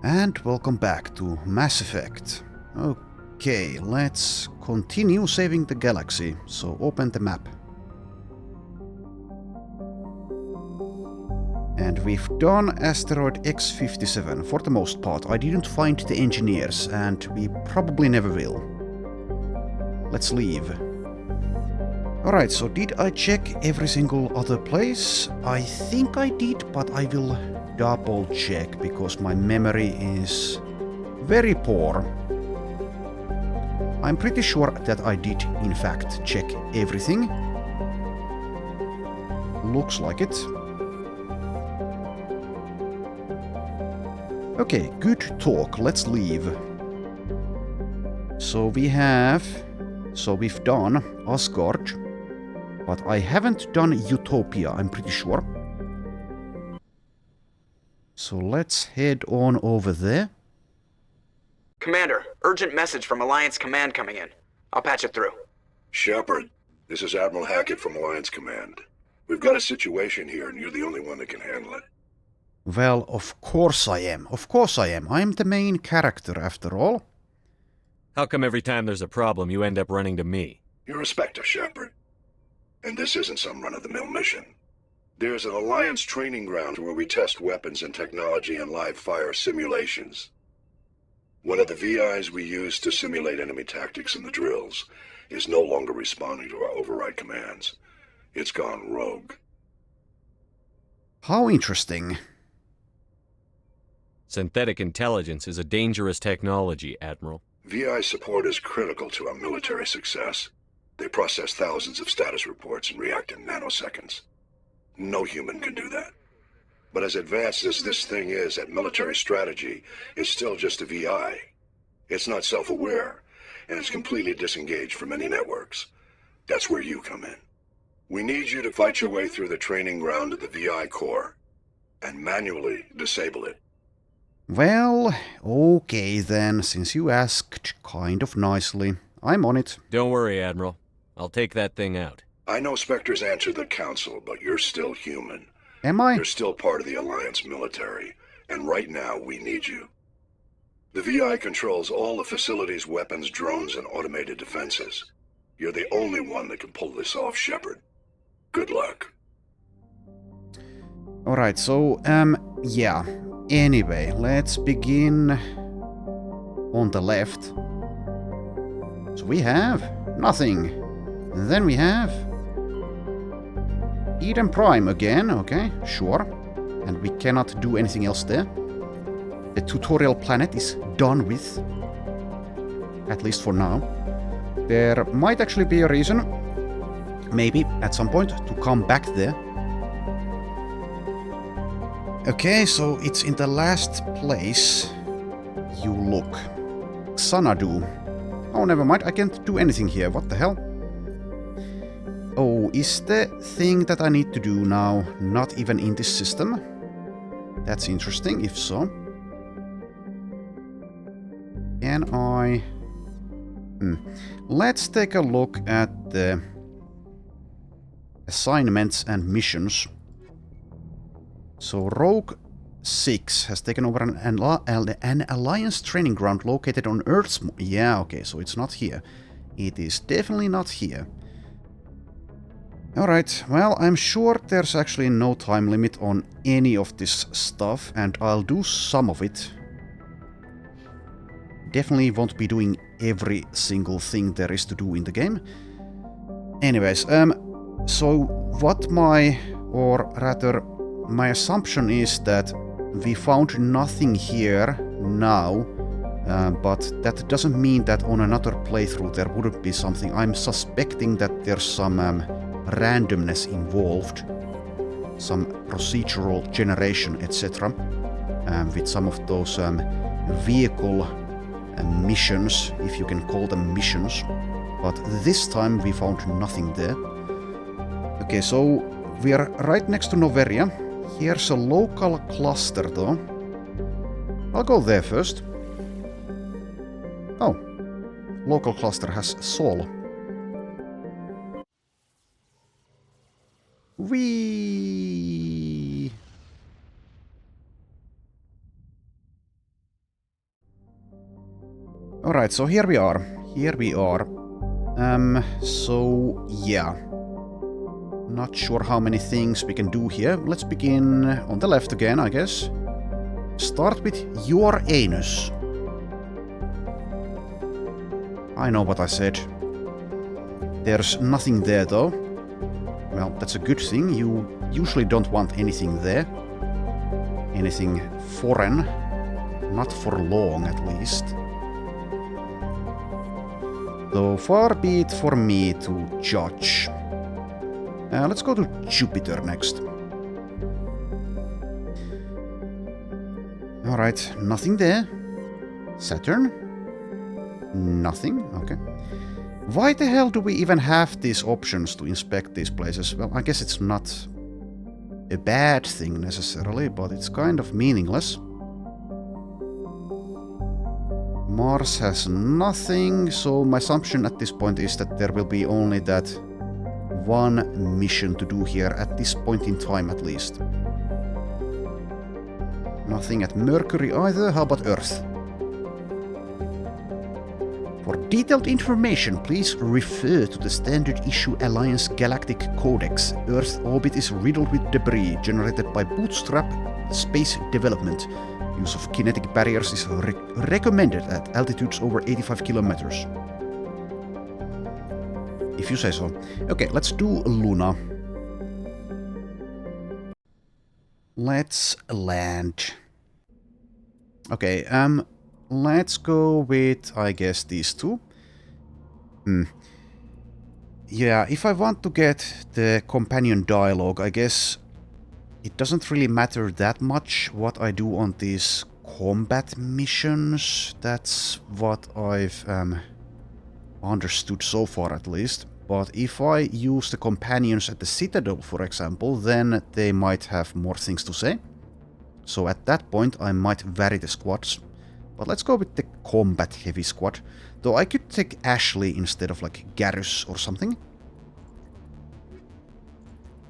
And welcome back to Mass Effect. Okay, let's continue saving the galaxy, so open the map. And we've done asteroid X-57 for the most part. I didn't find the engineers, and we probably never will. Let's leave. Alright, so did I check every single other place? I think I did, but I will double check because my memory is very poor. I'm pretty sure that I did in fact check everything. Looks like it. Okay, good talk. Let's leave. So we've done Asgard, but I haven't done Utopia, I'm pretty sure. So let's head on over there. Commander, urgent message from Alliance Command coming in. I'll patch it through. Shepard, this is Admiral Hackett from Alliance Command. We've got a situation here and you're the only one that can handle it. Well, of course I am. Of course I am. I'm the main character after all. How come every time there's a problem you end up running to me? You're a Spectre, Shepard. And this isn't some run-of-the-mill mission. There's an Alliance training ground where we test weapons and technology in live-fire simulations. One of the VIs we use to simulate enemy tactics in the drills is no longer responding to our override commands. It's gone rogue. How interesting. Synthetic intelligence is a dangerous technology, Admiral. VI support is critical to our military success. They process thousands of status reports and react in nanoseconds. No human can do that. But as advanced as this thing is at military strategy, it's still just a VI. It's not self-aware, and it's completely disengaged from any networks. That's where you come in. We need you to fight your way through the training ground of the VI core, and manually disable it. Well, okay then, since you asked kind of nicely. I'm on it. Don't worry, Admiral. I'll take that thing out. I know Spectres answer the Council, but you're still human. Am I? You're still part of the Alliance military, and right now we need you. The VI controls all the facility's weapons, drones, and automated defenses. You're the only one that can pull this off, Shepard. Good luck. Alright, so, yeah. Anyway, let's begin on the left. So we have nothing. And then we have Eden Prime again, okay, sure. And we cannot do anything else there. The tutorial planet is done with. At least for now. There might actually be a reason, maybe at some point, to come back there. Okay, so it's in the last place you look. Xanadu. Oh, never mind, I can't do anything here, what the hell? Oh, is the thing that I need to do now not even in this system? That's interesting, if so. Can I... Let's take a look at the assignments and missions. So Rogue 6 has taken over an Alliance training ground located on Earth's... Yeah, okay, so it's not here. It is definitely not here. Alright, well, I'm sure there's actually no time limit on any of this stuff, and I'll do some of it. Definitely won't be doing every single thing there is to do in the game. Anyways, so what my assumption is that we found nothing here now, but that doesn't mean that on another playthrough there wouldn't be something. I'm suspecting that there's some randomness involved, some procedural generation, etc. With some of those vehicle missions, if you can call them missions. But this time we found nothing there. Okay, so we are right next to Noveria. Here's a local cluster though. I'll go there first. Oh. Local cluster has Sol. Whee! Alright, so here we are. Here we are. So yeah. Not sure how many things we can do here. Let's begin on the left again, I guess. Start with your anus. I know what I said. There's nothing there though. Well, that's a good thing. You usually don't want anything there. Anything foreign. Not for long, at least. Though far be it for me to judge. Let's go to Jupiter next. Alright, nothing there. Saturn? Nothing, okay. Why the hell do we even have these options to inspect these places? Well, I guess it's not a bad thing necessarily, but it's kind of meaningless. Mars has nothing, so my assumption at this point is that there will be only that one mission to do here at this point in time at least. Nothing at Mercury either. How about Earth? For detailed information, please refer to the Standard Issue Alliance Galactic Codex. Earth's orbit is riddled with debris generated by bootstrap space development. Use of kinetic barriers is recommended at altitudes over 85 kilometers. If you say so. Okay, let's do Luna. Let's land. Okay, let's go with, I guess, these two. Yeah, if I want to get the companion dialogue, I guess it doesn't really matter that much what I do on these combat missions. That's what I've understood so far at least. But if I use the companions at the Citadel, for example, then they might have more things to say. So at that point I might vary the squads. But let's go with the combat heavy squad. Though I could take Ashley instead of like Garrus or something.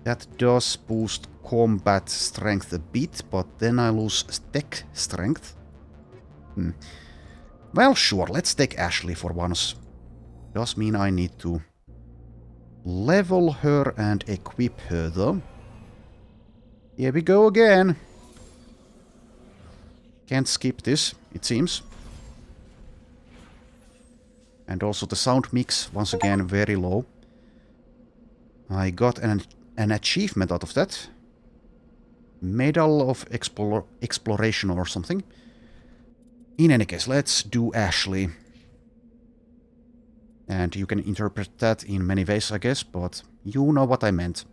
That does boost combat strength a bit, but then I lose tech strength. Well, sure, let's take Ashley for once. Does mean I need to level her and equip her, though. Here we go again. Can't skip this, it seems. And also the sound mix, once again, very low. I got an achievement out of that. Medal of Exploration or something. In any case, let's do Ashley. And you can interpret that in many ways, I guess, but you know what I meant.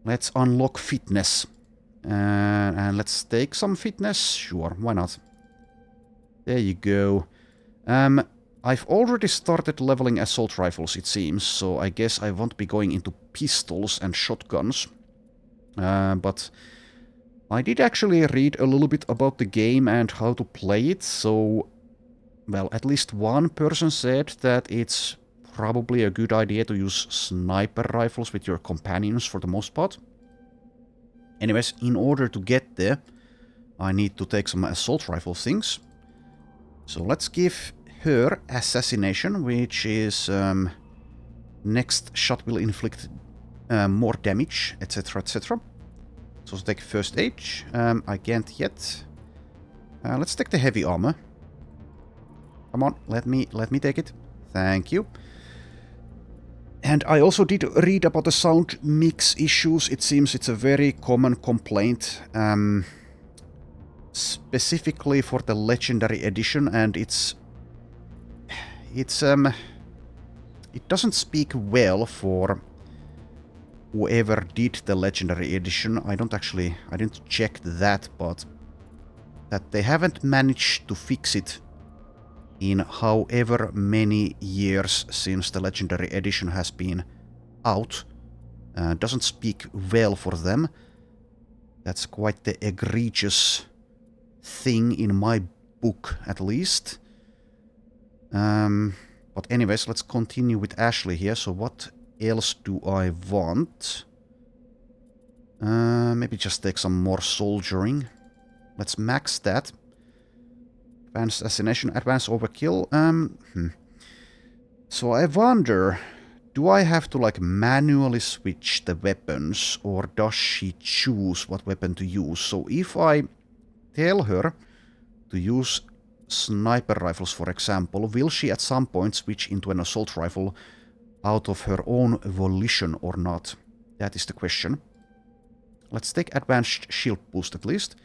Let's unlock fitness. And let's take some fitness. Sure, why not? There you go. I've already started leveling assault rifles, it seems, so I guess I won't be going into pistols and shotguns. But I did actually read a little bit about the game and how to play it, so well, at least one person said that it's probably a good idea to use sniper rifles with your companions for the most part. Anyways, in order to get there, I need to take some assault rifle things. So let's give her assassination, which is next shot will inflict more damage, etc, etc. So let's take first aid. I can't yet. Let's take the heavy armor. Come on, let me take it. Thank you. And I also did read about the sound mix issues. It seems it's a very common complaint, specifically for the Legendary Edition, and it doesn't speak well for whoever did the Legendary Edition. I didn't check that, but that they haven't managed to fix it in however many years since the Legendary Edition has been out. Doesn't speak well for them. That's quite the egregious thing in my book, at least. But anyways, let's continue with Ashley here. So what else do I want? Maybe just take some more soldiering. Let's max that. Advanced assassination, advanced overkill. So I wonder, do I have to like manually switch the weapons, or does she choose what weapon to use? So if I tell her to use sniper rifles, for example, will she at some point switch into an assault rifle out of her own volition or not? That is the question. Let's take advanced shield boost at least.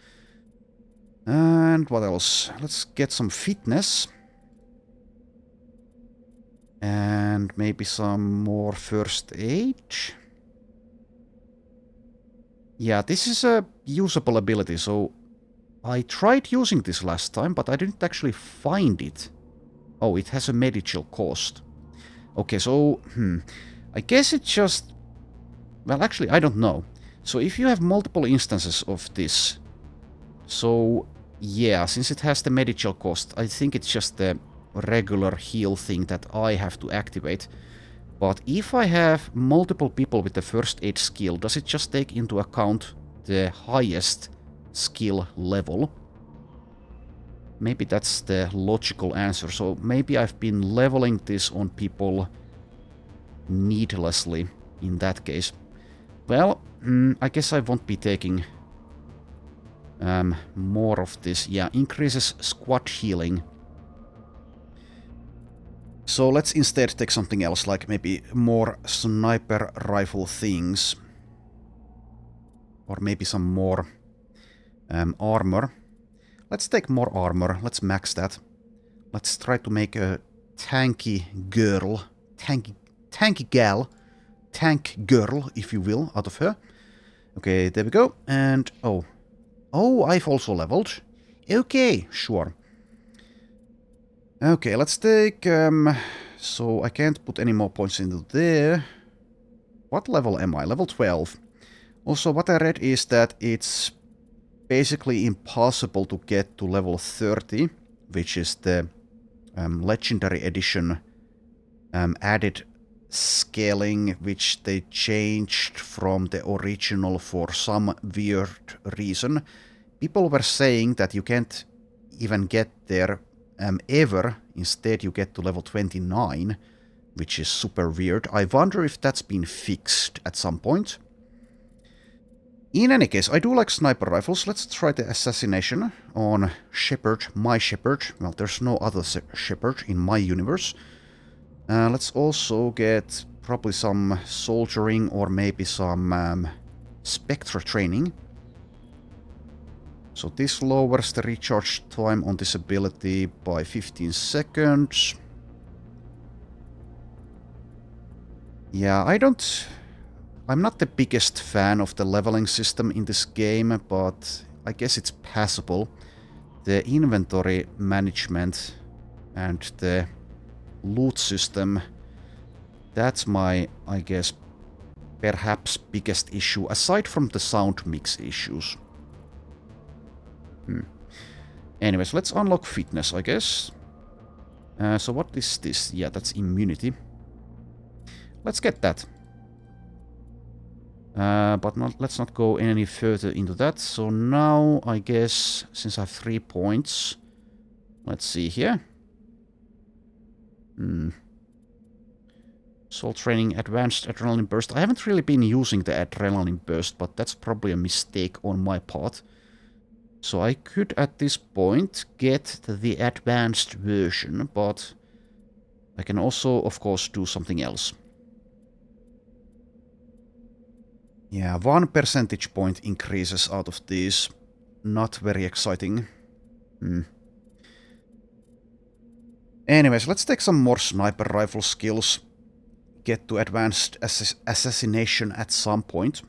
And what else? Let's get some fitness. And maybe some more first aid. Yeah, this is a usable ability, so I tried using this last time, but I didn't actually find it. Oh, it has a medical cost. Okay, so, I guess it just... Well, actually, I don't know. So if you have multiple instances of this, so yeah, since it has the medical cost, I think it's just the regular heal thing that I have to activate. But if I have multiple people with the first aid skill, does it just take into account the highest skill level? Maybe that's the logical answer. So maybe I've been leveling this on people needlessly in that case. Well, I guess I won't be taking more of this. Yeah, increases squad healing. So let's instead take something else, like maybe more sniper rifle things. Or maybe some more armor. Let's take more armor. Let's max that. Let's try to make a tanky girl. Tanky gal. Tank girl, if you will, out of her. Okay, there we go. And, oh, I've also leveled. Okay, sure. Okay, let's take, so I can't put any more points into there. What level am I? Level 12. Also, what I read is that it's basically impossible to get to level 30, which is the Legendary Edition added scaling, which they changed from the original for some weird reason. People were saying that you can't even get there ever. Instead, you get to level 29, which is super weird. I wonder if that's been fixed at some point. In any case, I do like sniper rifles. Let's try the assassination on Shepard, my Shepard. Well, there's no other Shepard in my universe. Let's also get probably some soldiering or maybe some Spectre training. So this lowers the recharge time on this ability by 15 seconds. Yeah, I'm not the biggest fan of the leveling system in this game, but I guess it's passable. The inventory management and the loot system, that's my, I guess, perhaps biggest issue, aside from the sound mix issues. Anyways, let's unlock fitness, I guess. So what is this? Yeah, that's immunity. Let's get that. But let's not go any further into that. So now, I guess, since I have 3 points, let's see here. Soul training, advanced adrenaline burst. I haven't really been using the adrenaline burst, but that's probably a mistake on my part. So I could, at this point, get the advanced version, but I can also, of course, do something else. Yeah, 1 percentage point increases out of these. Not very exciting. Anyways, let's take some more sniper rifle skills. Get to advanced assassination at some point.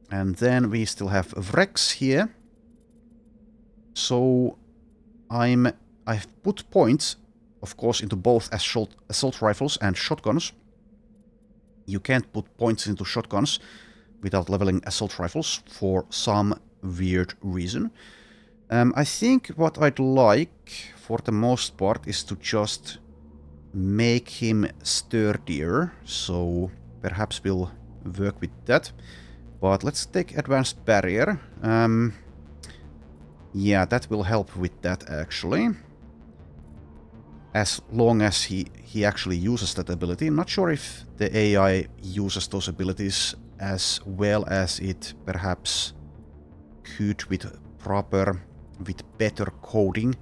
And then we still have Vrex here. So I've put points, of course, into both assault rifles and shotguns. You can't put points into shotguns without leveling assault rifles for some weird reason. I think what I'd like, for the most part, is to just make him sturdier, so perhaps we'll work with that. But let's take advanced barrier. Yeah, that will help with that, actually. as long as he actually uses that ability. I'm not sure if the AI uses those abilities as well as it perhaps could with better coding.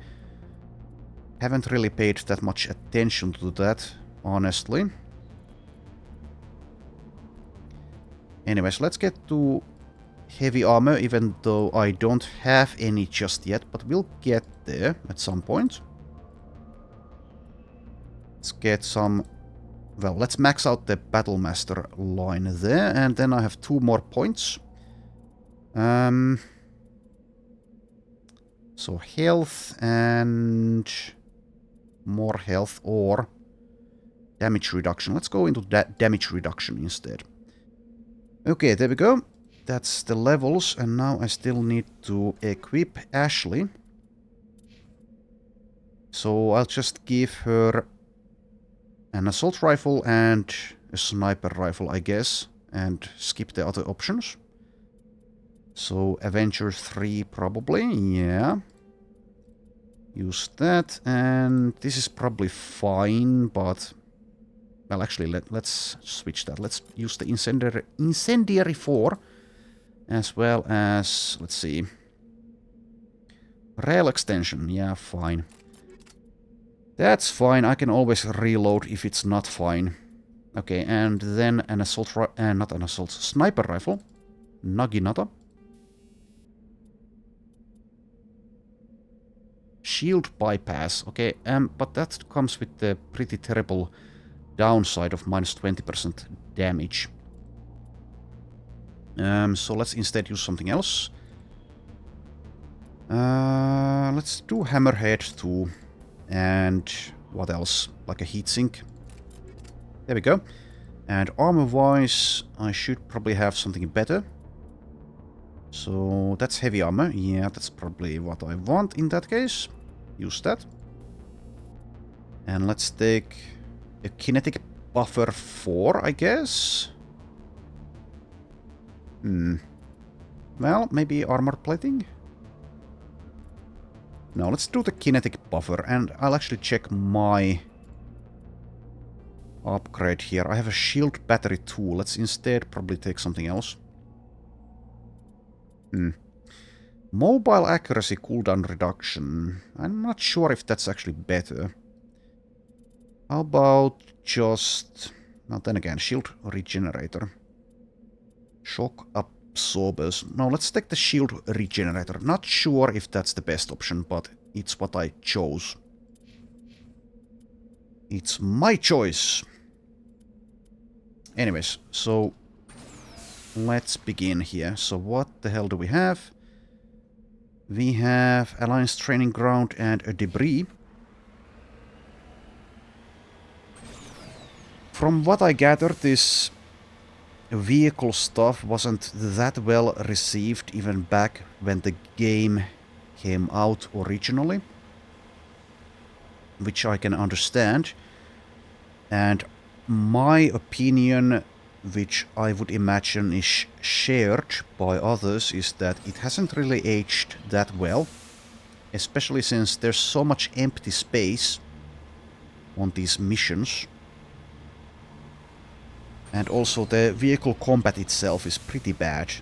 Haven't really paid that much attention to that, honestly. Anyways, let's get to heavy armor, even though I don't have any just yet, but we'll get there at some point. Let's get some... Well, let's max out the Battlemaster line there, and then I have 2 more points. So health and more health or damage reduction. Let's go into that damage reduction instead. Okay, there we go. That's the levels, and now I still need to equip Ashley. So I'll just give her an assault rifle and a sniper rifle, I guess, and skip the other options. So Avenger 3 probably, yeah. Use that, and this is probably fine, but... Well, actually, let's switch that. Let's use the Incendiary 4, as well as, let's see... Rail extension, yeah, fine. That's fine, I can always reload if it's not fine. Okay, and then an sniper rifle. Naginata. Shield bypass, okay, but that comes with the pretty terrible downside of minus 20% damage. So let's instead use something else. Let's do Hammerhead 2. And what else? Like a heatsink. There we go. And armor-wise, I should probably have something better. So that's heavy armor. Yeah, that's probably what I want in that case. Use that. And let's take a kinetic buffer 4, I guess. Well, maybe armor plating? No, let's do the kinetic buffer, and I'll actually check my upgrade here. I have a shield battery 2. Let's instead probably take something else. Mobile accuracy cooldown reduction. I'm not sure if that's actually better. How about just... Well, then again, shield regenerator. Shock absorbers. No, let's take the shield regenerator. Not sure if that's the best option, but it's what I chose. It's my choice. Anyways, so let's begin here. So what the hell do we have? We have Alliance Training Ground and a debris. From what I gathered, this vehicle stuff wasn't that well received even back when the game came out originally, which I can understand. And my opinion, which I would imagine is shared by others, is that it hasn't really aged that well, especially since there's so much empty space on these missions. And also the vehicle combat itself is pretty bad.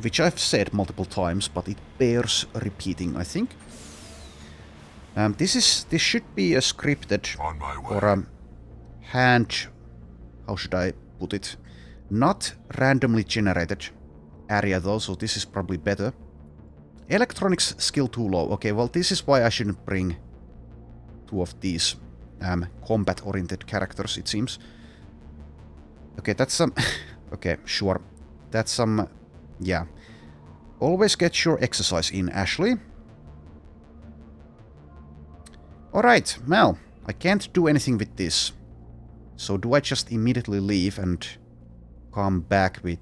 Which I've said multiple times, but it bears repeating, I think. This should be a scripted or a hand... How should I put it? Not randomly generated area though, so this is probably better. Electronics skill too low. Okay, well this is why I shouldn't bring 2 of these combat-oriented characters, it seems. Okay, that's some... okay, sure. That's some... yeah. Always get your exercise in, Ashley. Alright, well, I can't do anything with this. So do I just immediately leave and come back with...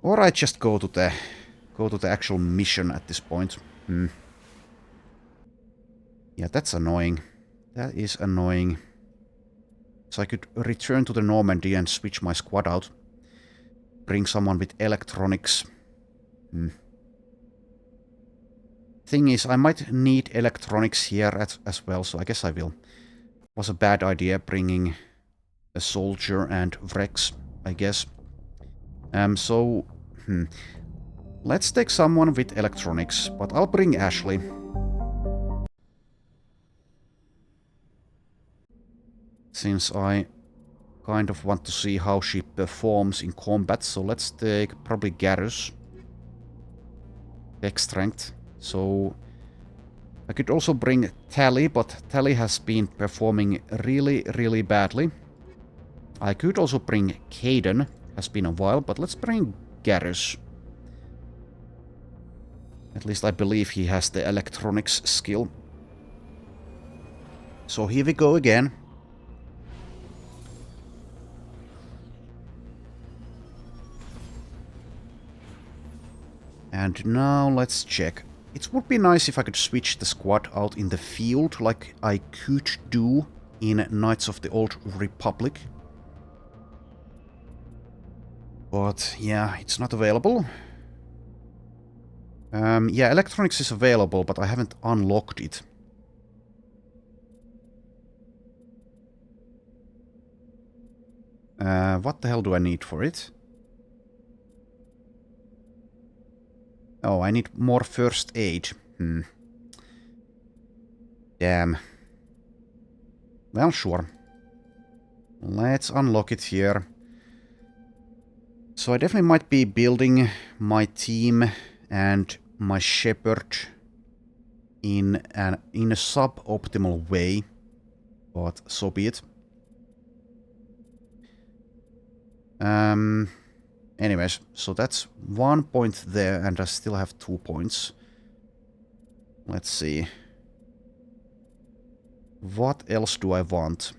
or I just go to the actual mission at this point. Yeah, that's annoying. That is annoying. So I could return to the Normandy and switch my squad out. Bring someone with electronics. Thing is, I might need electronics here as well, so I guess I will. Was a bad idea bringing a soldier and Vrex, I guess. Let's take someone with electronics, but I'll bring Ashley. Since I kind of want to see how she performs in combat, so let's take probably Garrus. Tech strength. So I could also bring Tally, but Tally has been performing really badly. I could also bring Caden. Has been a while, but let's bring Garrus. At least I believe he has the electronics skill. So here we go again. And now let's check. It would be nice if I could switch the squad out in the field like I could do in Knights of the Old Republic. But yeah, it's not available. Yeah, electronics is available, but I haven't unlocked it. What the hell do I need for it? Oh, I need more first aid. Damn. Well, sure. Let's unlock it here. So I definitely might be building my team and my Shepard in a suboptimal way, but so be it. Anyways, so that's 1 point there, and I still have 2 points. Let's see. What else do I want?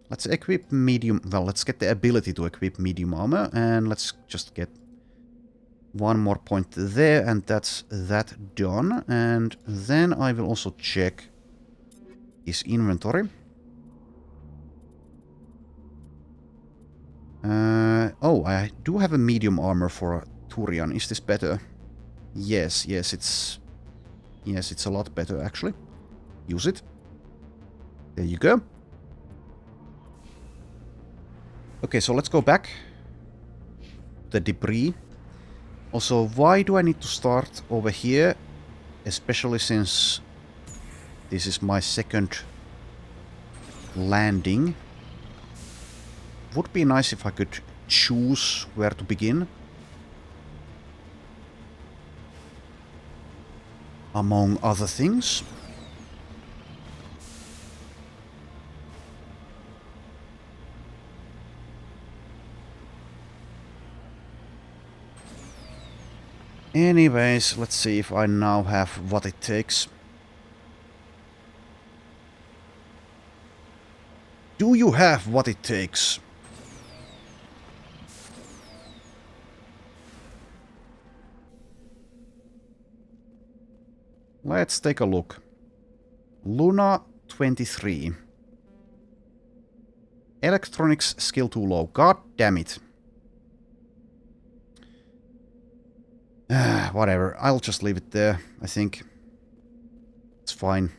Let's equip medium... Well, let's get the ability to equip medium armor, and let's just get 1 more point there, and that's that done. And then I will also check his inventory. Oh, I do have a medium armor for Turian. Is this better? Yes, it's a lot better, actually. Use it. There you go. Okay, so let's go back. The debris. Also, why do I need to start over here? Especially since this is my second landing. Would be nice if I could choose where to begin. Among other things. Anyways, let's see if I now have what it takes. Do you have what it takes? Let's take a look. Luna 23. Electronics skill too low. God damn it. Whatever. I'll just leave it there, I think. It's fine.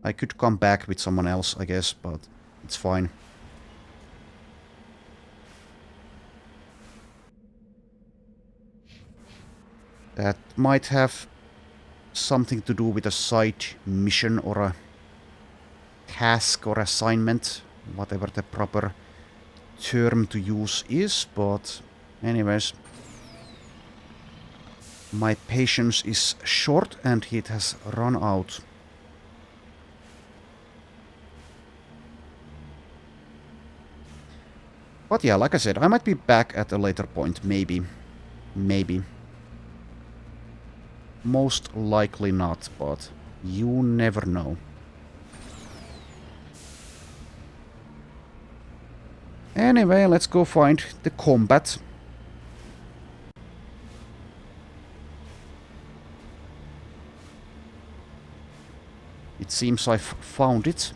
I could come back with someone else, I guess, but it's fine. That might have something to do with a side mission or a task or assignment, whatever the proper term to use is, but anyways. My patience is short and it has run out. But yeah, like I said, I might be back at a later point, maybe. Maybe. Most likely not, but you never know. Anyway, let's go find the combat. It seems I've found it.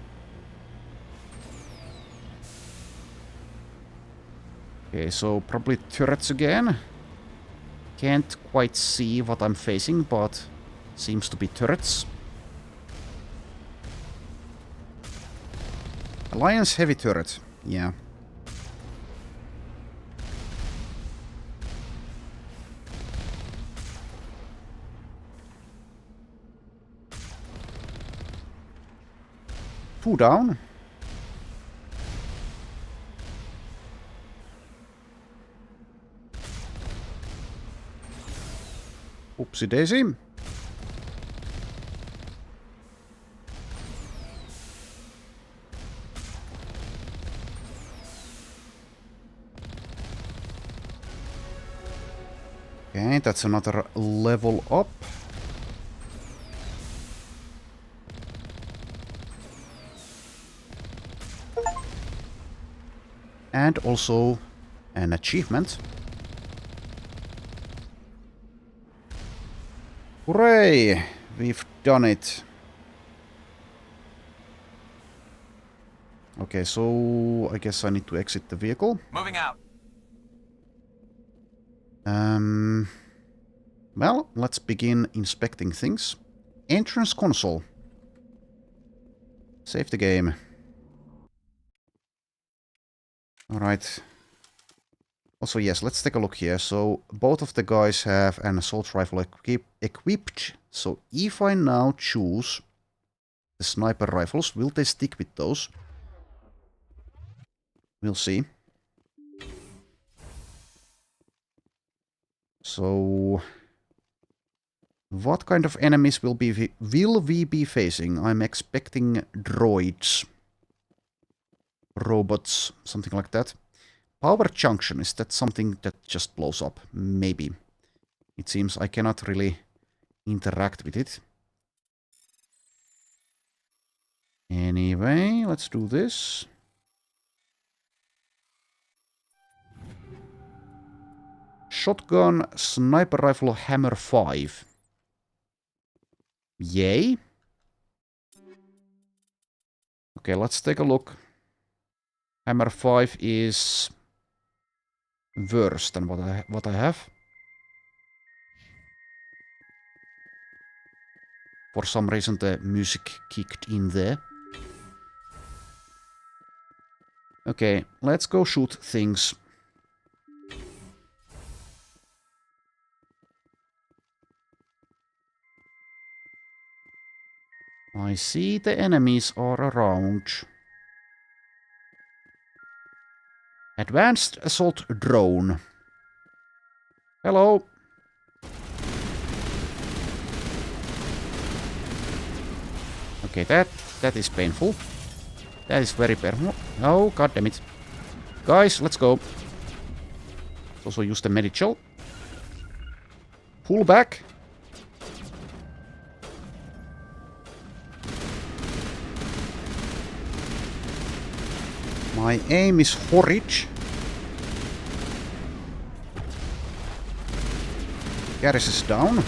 Okay, so probably turrets again. Can't quite see what I'm facing, but seems to be turrets. Alliance heavy turret. Yeah. Two down. Oopsie daisy. Okay, that's another level up. And also an achievement. Hooray! We've done it. Okay, so I guess I need to exit the vehicle. Moving out. Well, let's begin inspecting things. Entrance console. Save the game. Alright. Also, yes, let's take a look here. So, both of the guys have an assault rifle equipped. So, if I now choose the sniper rifles, will they stick with those? We'll see. So, what kind of enemies will we be facing? I'm expecting droids. Robots, something like that. Power junction, is that something that just blows up? Maybe. It seems I cannot really interact with it. Anyway, let's do this. Shotgun, sniper rifle, hammer 5. Yay. Okay, let's take a look. Hammer 5 is worse than what I have. For some reason the music kicked in there. Okay, let's go shoot things. I see the enemies are around. Advanced assault drone. Hello. Okay, that is painful. That is very painful. Oh, god damn it. Guys, let's go. Also use the medical. Pull back. My aim is horrid. Garrus is down.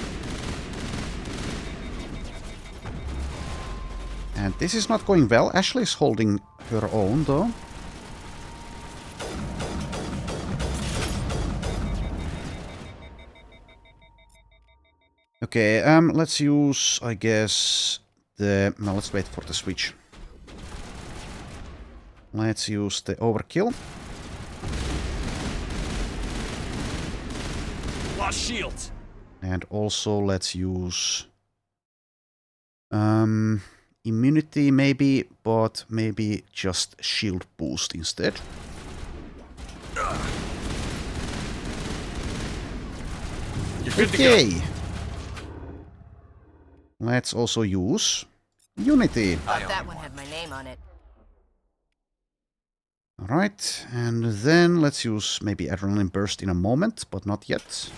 And this is not going well. Ashley is holding her own, though. Okay, let's use, I guess, the... No, let's wait for the switch. Let's use the overkill. Lost shields. And also let's use... immunity maybe, but maybe just shield boost instead. Okay. Let's also use Unity. Thought that one had my name on it. Alright, and then let's use maybe Adrenaline Burst in a moment, but not yet.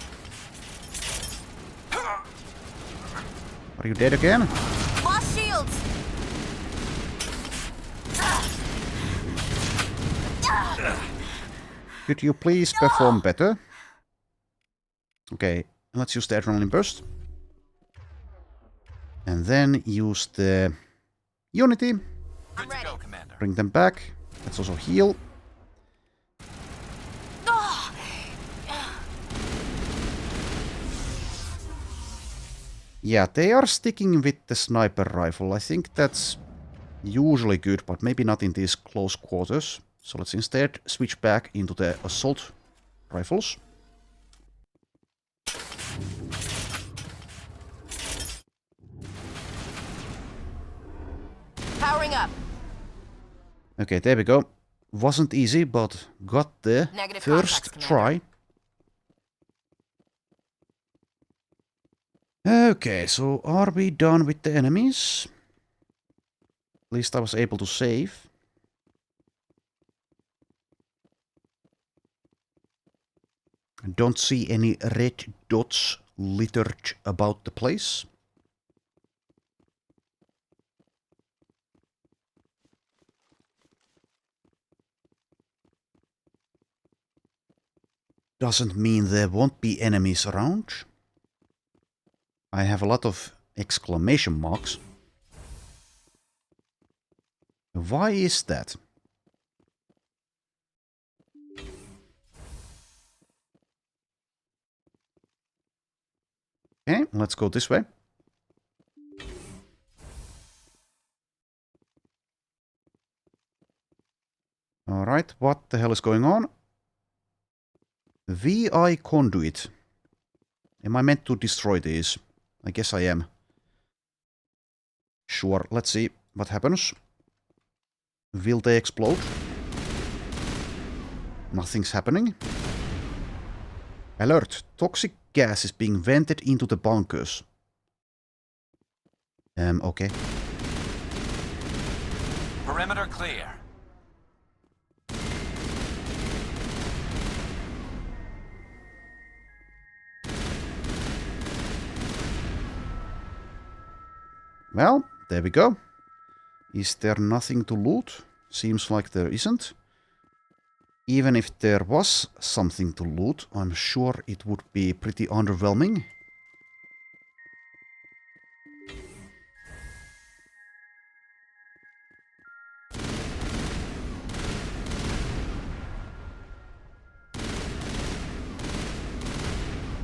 Are you dead again? Lost shields! Could you please perform better? Okay, let's use the Adrenaline Burst. And then use the Unity. I'm ready. Bring them back. Let's also heal. Yeah, they are sticking with the sniper rifle. I think that's usually good, but maybe not in these close quarters. So let's instead switch back into the assault rifles. Powering up. Okay, there we go. Wasn't easy, but got the Negative first contacts, try. Okay, so are we done with the enemies? At least I was able to save. Don't see any red dots littered about the place. Doesn't mean there won't be enemies around. I have a lot of exclamation marks. Why is that? Okay, let's go this way. Alright, what the hell is going on? VI conduit. Am I meant to destroy these? I guess I am. Sure, let's see what happens. Will they explode? Nothing's happening. Alert! Toxic gas is being vented into the bunkers. Okay. Perimeter clear. Well, there we go. Is there nothing to loot? Seems like there isn't. Even if there was something to loot, I'm sure it would be pretty underwhelming.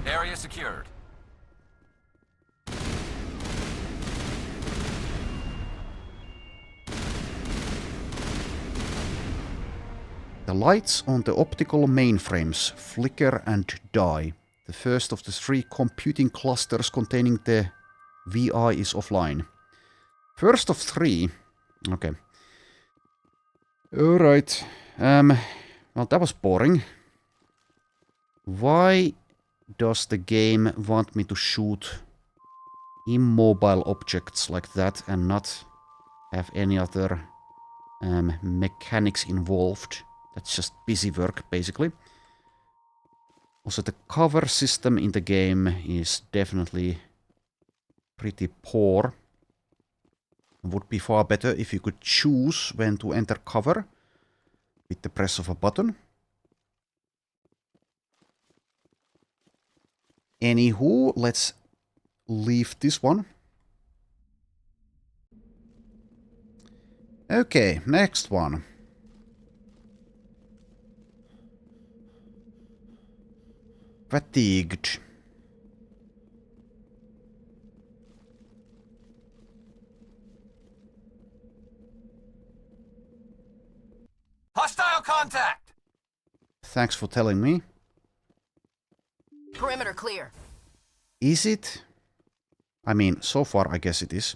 Area secured. The lights on the optical mainframes flicker and die. The first of the 3 computing clusters containing the VI is offline. First of 3? Okay. Alright. Well, that was boring. Why does the game want me to shoot immobile objects like that and not have any other mechanics involved? That's just busy work, basically. Also, the cover system in the game is definitely pretty poor. It would be far better if you could choose when to enter cover with the press of a button. Anywho, let's leave this one. Okay, next one. Fatigued. Hostile contact! Thanks for telling me. Perimeter clear. Is it? I mean, so far I guess it is.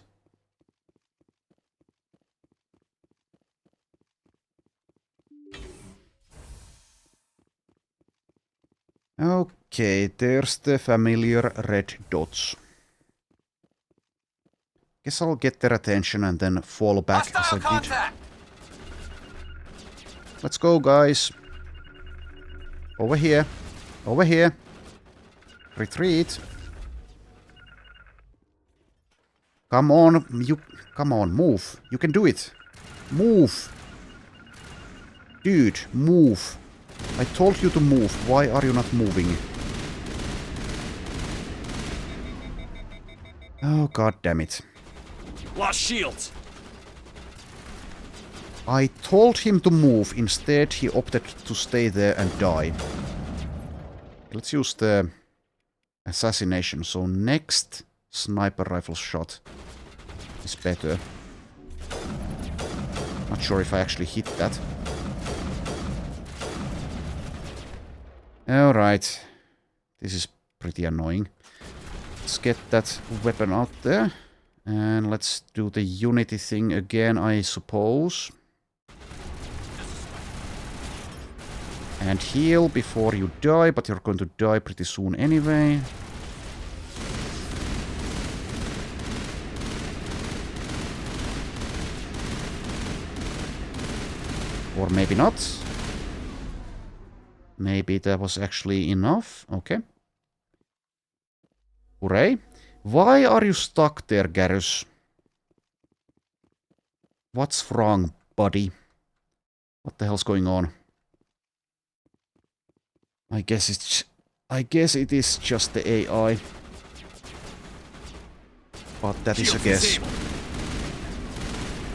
Okay, there's the familiar red dots. Guess I'll get their attention and then fall back as I did. Let's go, guys. Over here. Over here. Retreat. Come on, come on, move. You can do it. Move. Dude, move. I told you to move. Why are you not moving? Oh, god damn it. Lost shields. I told him to move. Instead, he opted to stay there and die. Let's use the assassination. So next sniper rifle shot is better. Not sure if I actually hit that. Alright. This is pretty annoying. Let's get that weapon out there. And let's do the Unity thing again, I suppose. And heal before you die, but you're going to die pretty soon anyway. Or maybe not. Maybe that was actually enough. Okay. Hooray. Why are you stuck there, Garrus? What's wrong, buddy? What the hell's going on? I guess it is just the AI. But that is a guess.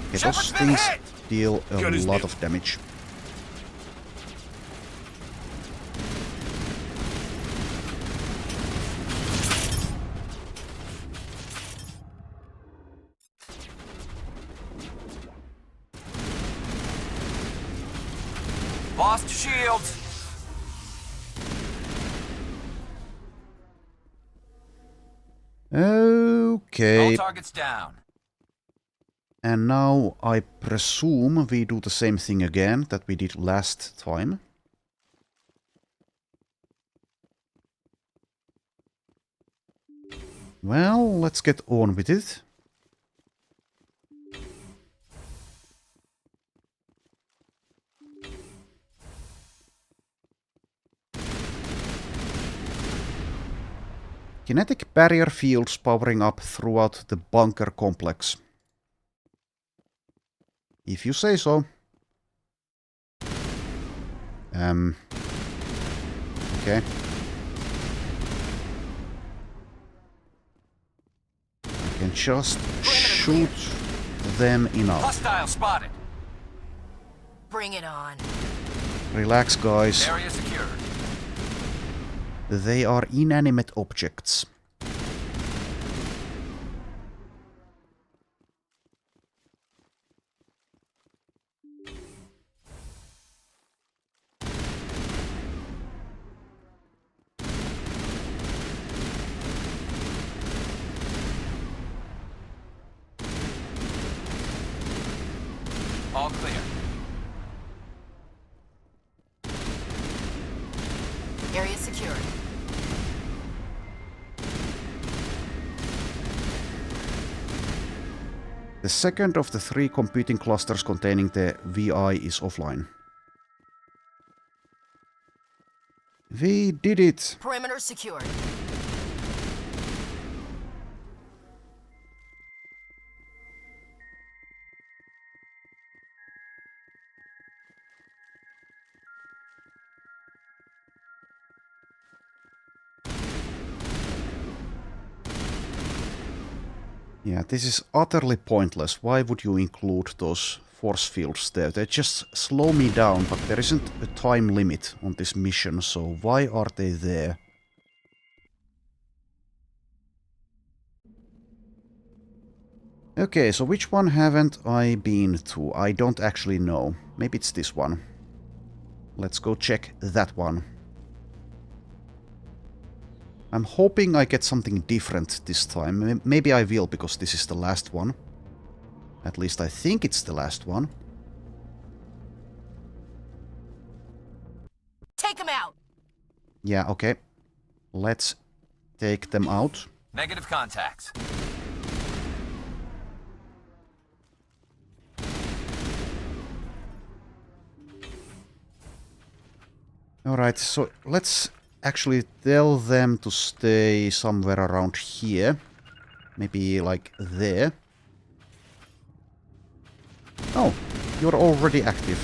Okay, those things deal a lot of damage. Lost shields. Okay. All targets down. And now I presume we do the same thing again that we did last time. Well, let's get on with it. Kinetic barrier fields powering up throughout the bunker complex. If you say so. Okay. I can just shoot them enough. Hostile spotted. Bring it on. Relax, guys. Area secured. They are inanimate objects. All clear. Area secured. The second of the 3 computing clusters containing the VI is offline. We did it! Perimeter secured. Yeah, this is utterly pointless. Why would you include those force fields there? They just slow me down, but there isn't a time limit on this mission, so why are they there? Okay, so which one haven't I been to? I don't actually know. Maybe it's this one. Let's go check that one. I'm hoping I get something different this time. Maybe I will, because this is the last one. At least I think it's the last one. Take him out. Yeah, okay. Let's take them out. Negative contacts. Alright, so let's actually tell them to stay somewhere around here. Maybe like there. Oh, you're already active.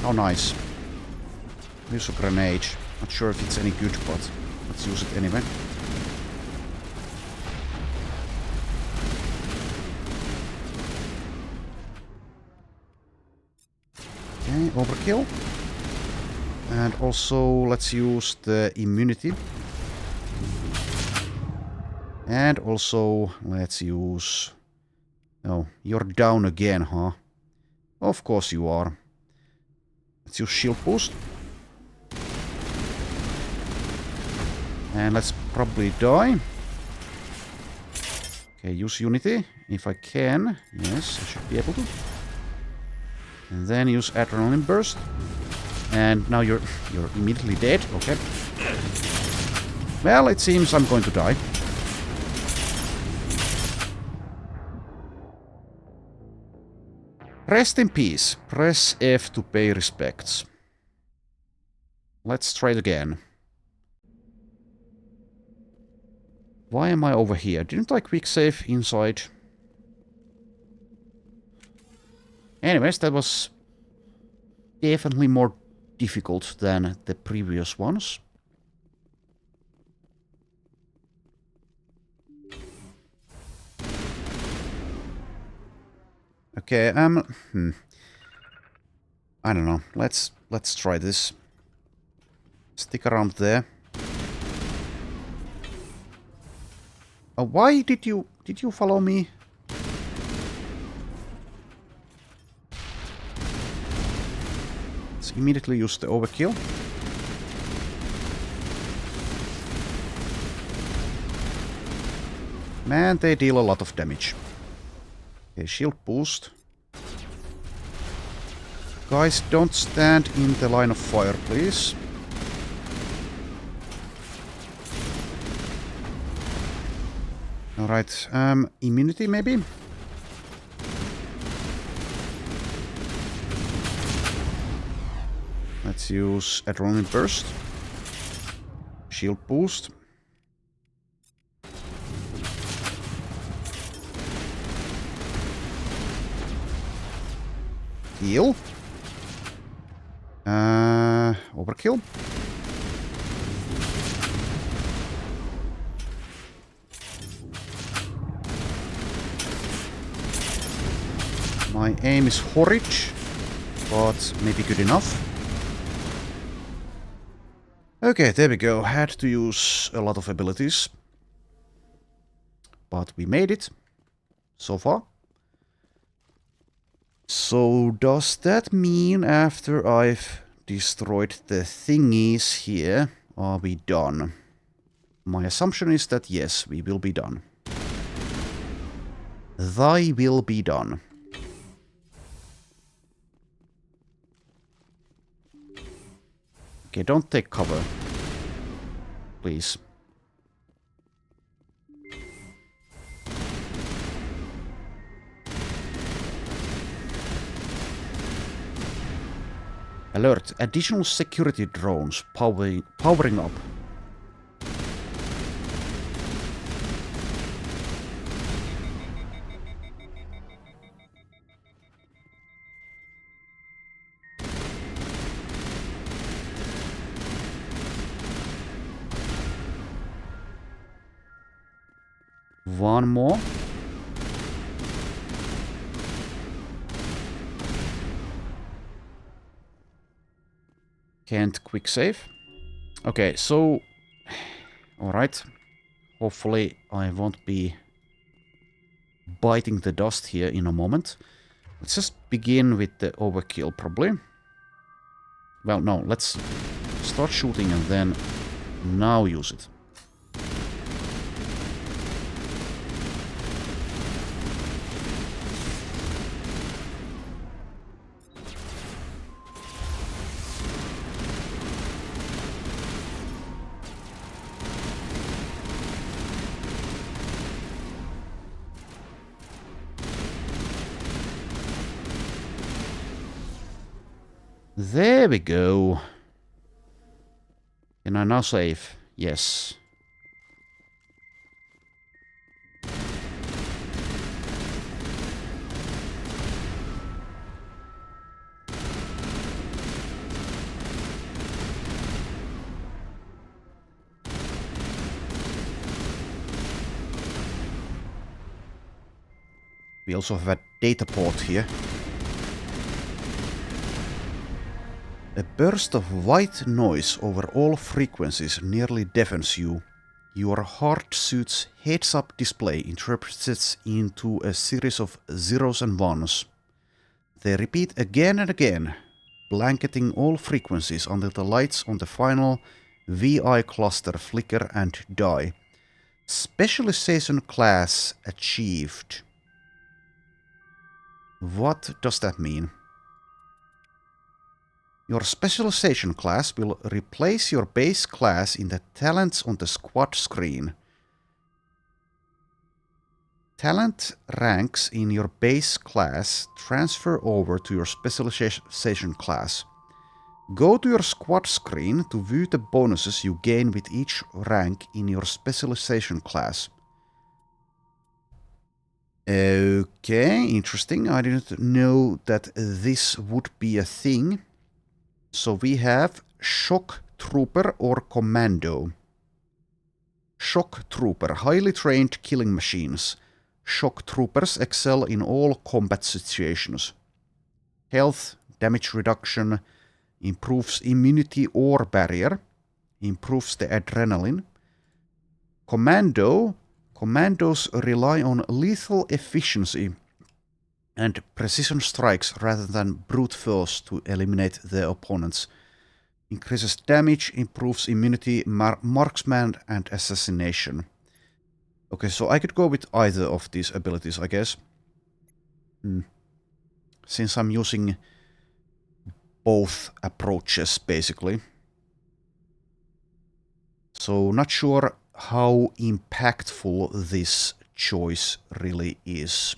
How nice. Use a grenade. Not sure if it's any good, but let's use it anyway. Okay, overkill. And also let's use the immunity. And also, let's use... Oh, you're down again, huh? Of course you are. Let's use shield boost. And let's probably die. Okay, use Unity, if I can. Yes, I should be able to. And then use Adrenaline Burst. And now you're immediately dead. Okay. Well, it seems I'm going to die. Rest in peace. Press F to pay respects. Let's try it again. Why am I over here? Didn't I quick save inside? Anyways, that was definitely more difficult than the previous ones. Okay, I don't know. Let's try this. Stick around there. Why did you follow me? Let's immediately use the overkill. Man, they deal a lot of damage. Okay, shield boost. Guys, don't stand in the line of fire, please. Alright, immunity maybe? Let's use Adrenaline Burst. Shield boost. Heal. Overkill. My aim is horrid, but maybe good enough. Okay, there we go. Had to use a lot of abilities. But we made it. So far. So does that mean after I've destroyed the thingies here, are we done? My assumption is that yes, we will be done. Thy will be done. Okay, don't take cover. Please. Alert. Additional security drones powering up. One more. Can't quick save. Okay, so... Alright. Hopefully I won't be biting the dust here in a moment. Let's just begin with the overkill, probably. Well, no, let's start shooting and then now use it. There we go. Can I now save? Yes. We also have a data port here. A burst of white noise over all frequencies nearly deafens you. Your hard suit's heads-up display interprets into a series of zeros and ones. They repeat again and again, blanketing all frequencies until the lights on the final VI cluster flicker and die. Specialization class achieved. What does that mean? Your specialization class will replace your base class in the talents on the squad screen. Talent ranks in your base class transfer over to your specialization class. Go to your squad screen to view the bonuses you gain with each rank in your specialization class. Okay, interesting. I didn't know that this would be a thing. So we have Shock Trooper or Commando. Shock Trooper, highly trained killing machines. Shock Troopers excel in all combat situations. Health, damage reduction, improves immunity or barrier, improves the adrenaline. Commandos rely on lethal efficiency and precision strikes rather than brute force to eliminate their opponents. Increases damage, improves immunity, marksman and assassination. Okay, so I could go with either of these abilities, I guess. Since I'm using both approaches, basically. So, not sure how impactful this choice really is.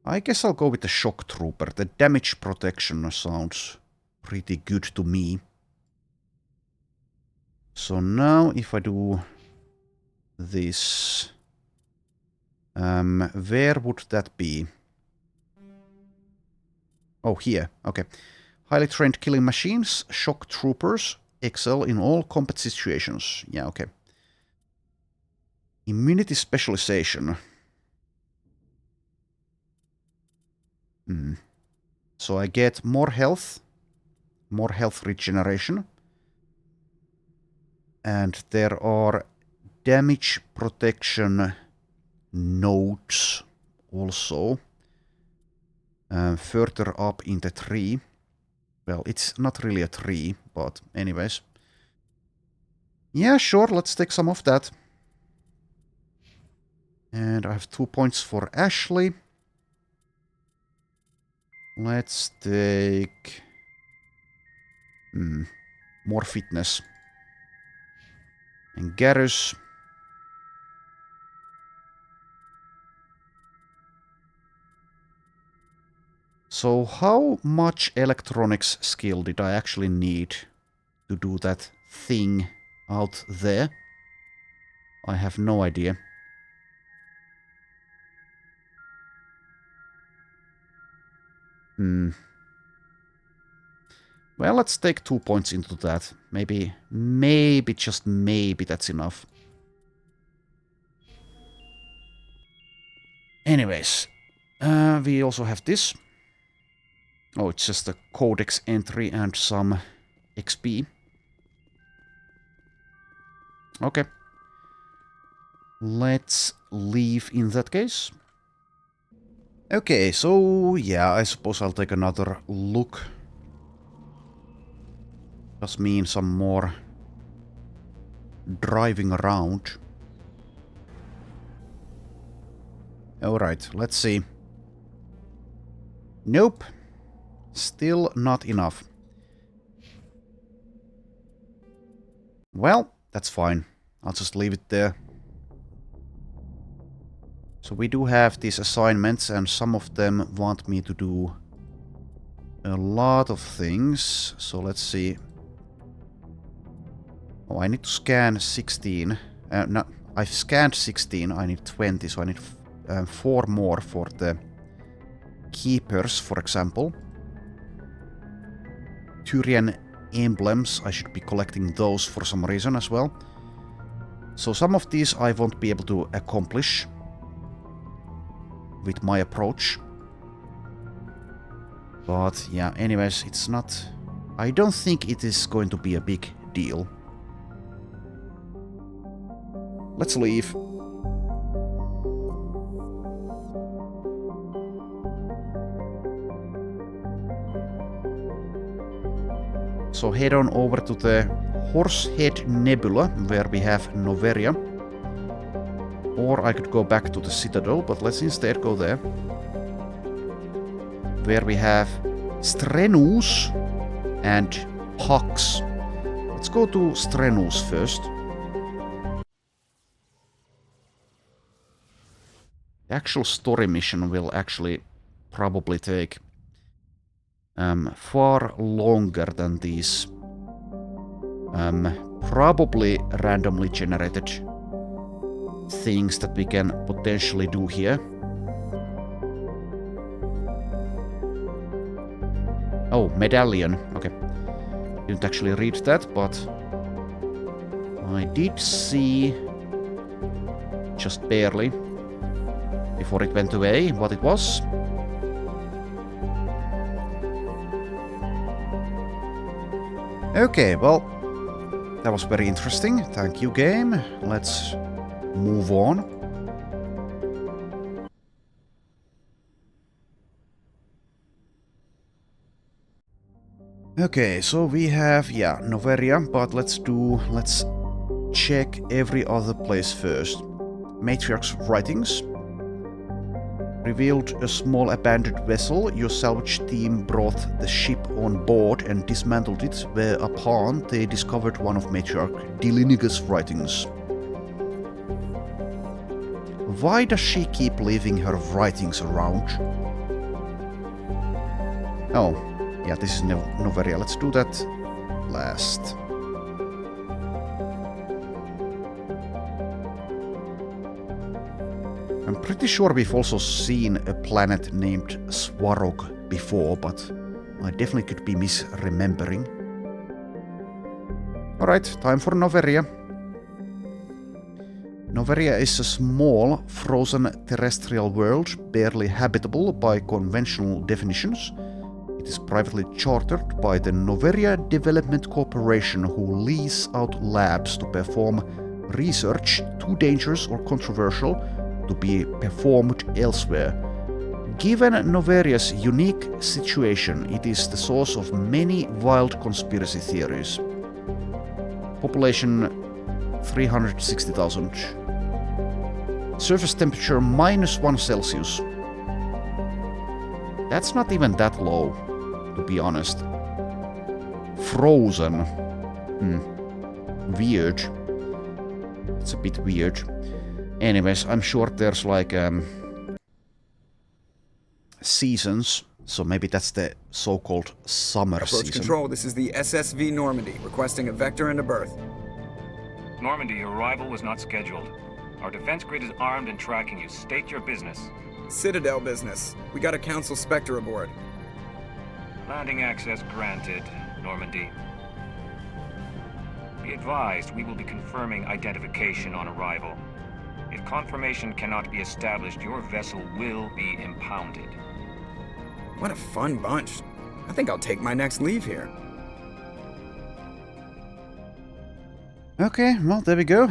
I guess I'll go with the Shock Trooper. The damage protection sounds pretty good to me. So now if I do this, where would that be? Oh, here. Okay. Highly trained killing machines, Shock Troopers, excel in all combat situations. Yeah, okay. Immunity specialization. So I get more health regeneration. And there are damage protection nodes also. Further up in the tree. Well, it's not really a tree, but anyways. Yeah, sure, let's take some of that. And I have 2 points for Ashley. Let's take... more fitness. And Garrus. So how much electronics skill did I actually need to do that thing out there? I have no idea. Well, let's take 2 points into that. Maybe, just maybe that's enough. Anyways, we also have this. Oh, it's just a codex entry and some XP. Okay. Let's leave in that case. Okay, so yeah, I suppose I'll take another look. Does mean some more driving around. Alright, let's see. Nope. Still not enough. Well, that's fine. I'll just leave it there. So we do have these assignments and some of them want me to do a lot of things. So let's see. Oh, I need to scan 16. No, I've scanned 16. I need 20, so I need 4 more for the keepers, for example. Turian emblems, I should be collecting those for some reason as well. So some of these I won't be able to accomplish with my approach. But yeah, anyways, it's not... I don't think it is going to be a big deal. Let's leave. So head on over to the Horsehead Nebula, where we have Noveria. Or I could go back to the Citadel, but let's instead go there. Where we have Strenus and Pax. Let's go to Strenus first. The actual story mission will actually probably take far longer than these probably randomly generated things that we can potentially do here. Oh, medallion. Okay. Didn't actually read that, but I did see just barely before it went away what it was. Okay, well, that was very interesting. Thank you, game. Let's move on. Okay, so we have, Noveria, but let's check every other place first. Matriarch's writings. Revealed a small abandoned vessel. Your salvage team brought the ship on board and dismantled it, whereupon they discovered one of Matriarch Deliniga's writings. Why does she keep leaving her writings around? Oh, yeah, this is Noveria. Let's do that last. I'm pretty sure we've also seen a planet named Swarog before, but I definitely could be misremembering. Alright, time for Noveria. Noveria is a small, frozen terrestrial world, barely habitable by conventional definitions. It is privately chartered by the Noveria Development Corporation, who lease out labs to perform research too dangerous or controversial to be performed elsewhere. Given Noveria's unique situation, it is the source of many wild conspiracy theories. Population 360,000. Surface temperature -1 Celsius. That's not even that low, to be honest. Frozen. Weird. It's a bit weird. Anyways, I'm sure there's like seasons, so maybe that's the so-called summer Approach season. Control, this is the SSV Normandy, requesting a vector and a berth. Normandy, your arrival was not scheduled. Our defense grid is armed and tracking you. State your business. Citadel business. We got a Council Spectre aboard. Landing access granted, Normandy. Be advised, we will be confirming identification on arrival. If confirmation cannot be established, your vessel will be impounded. What a fun bunch. I think I'll take my next leave here. Okay, well, there we go.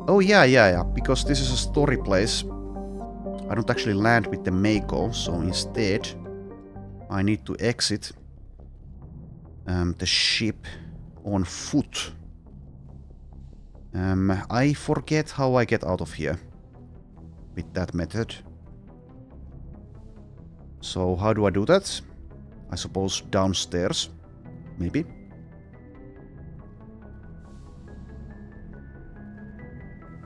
Oh, yeah, because this is a story place. I don't actually land with the Mako, so instead I need to exit the ship on foot. I forget how I get out of here with that method. So how do I do that? I suppose downstairs, maybe.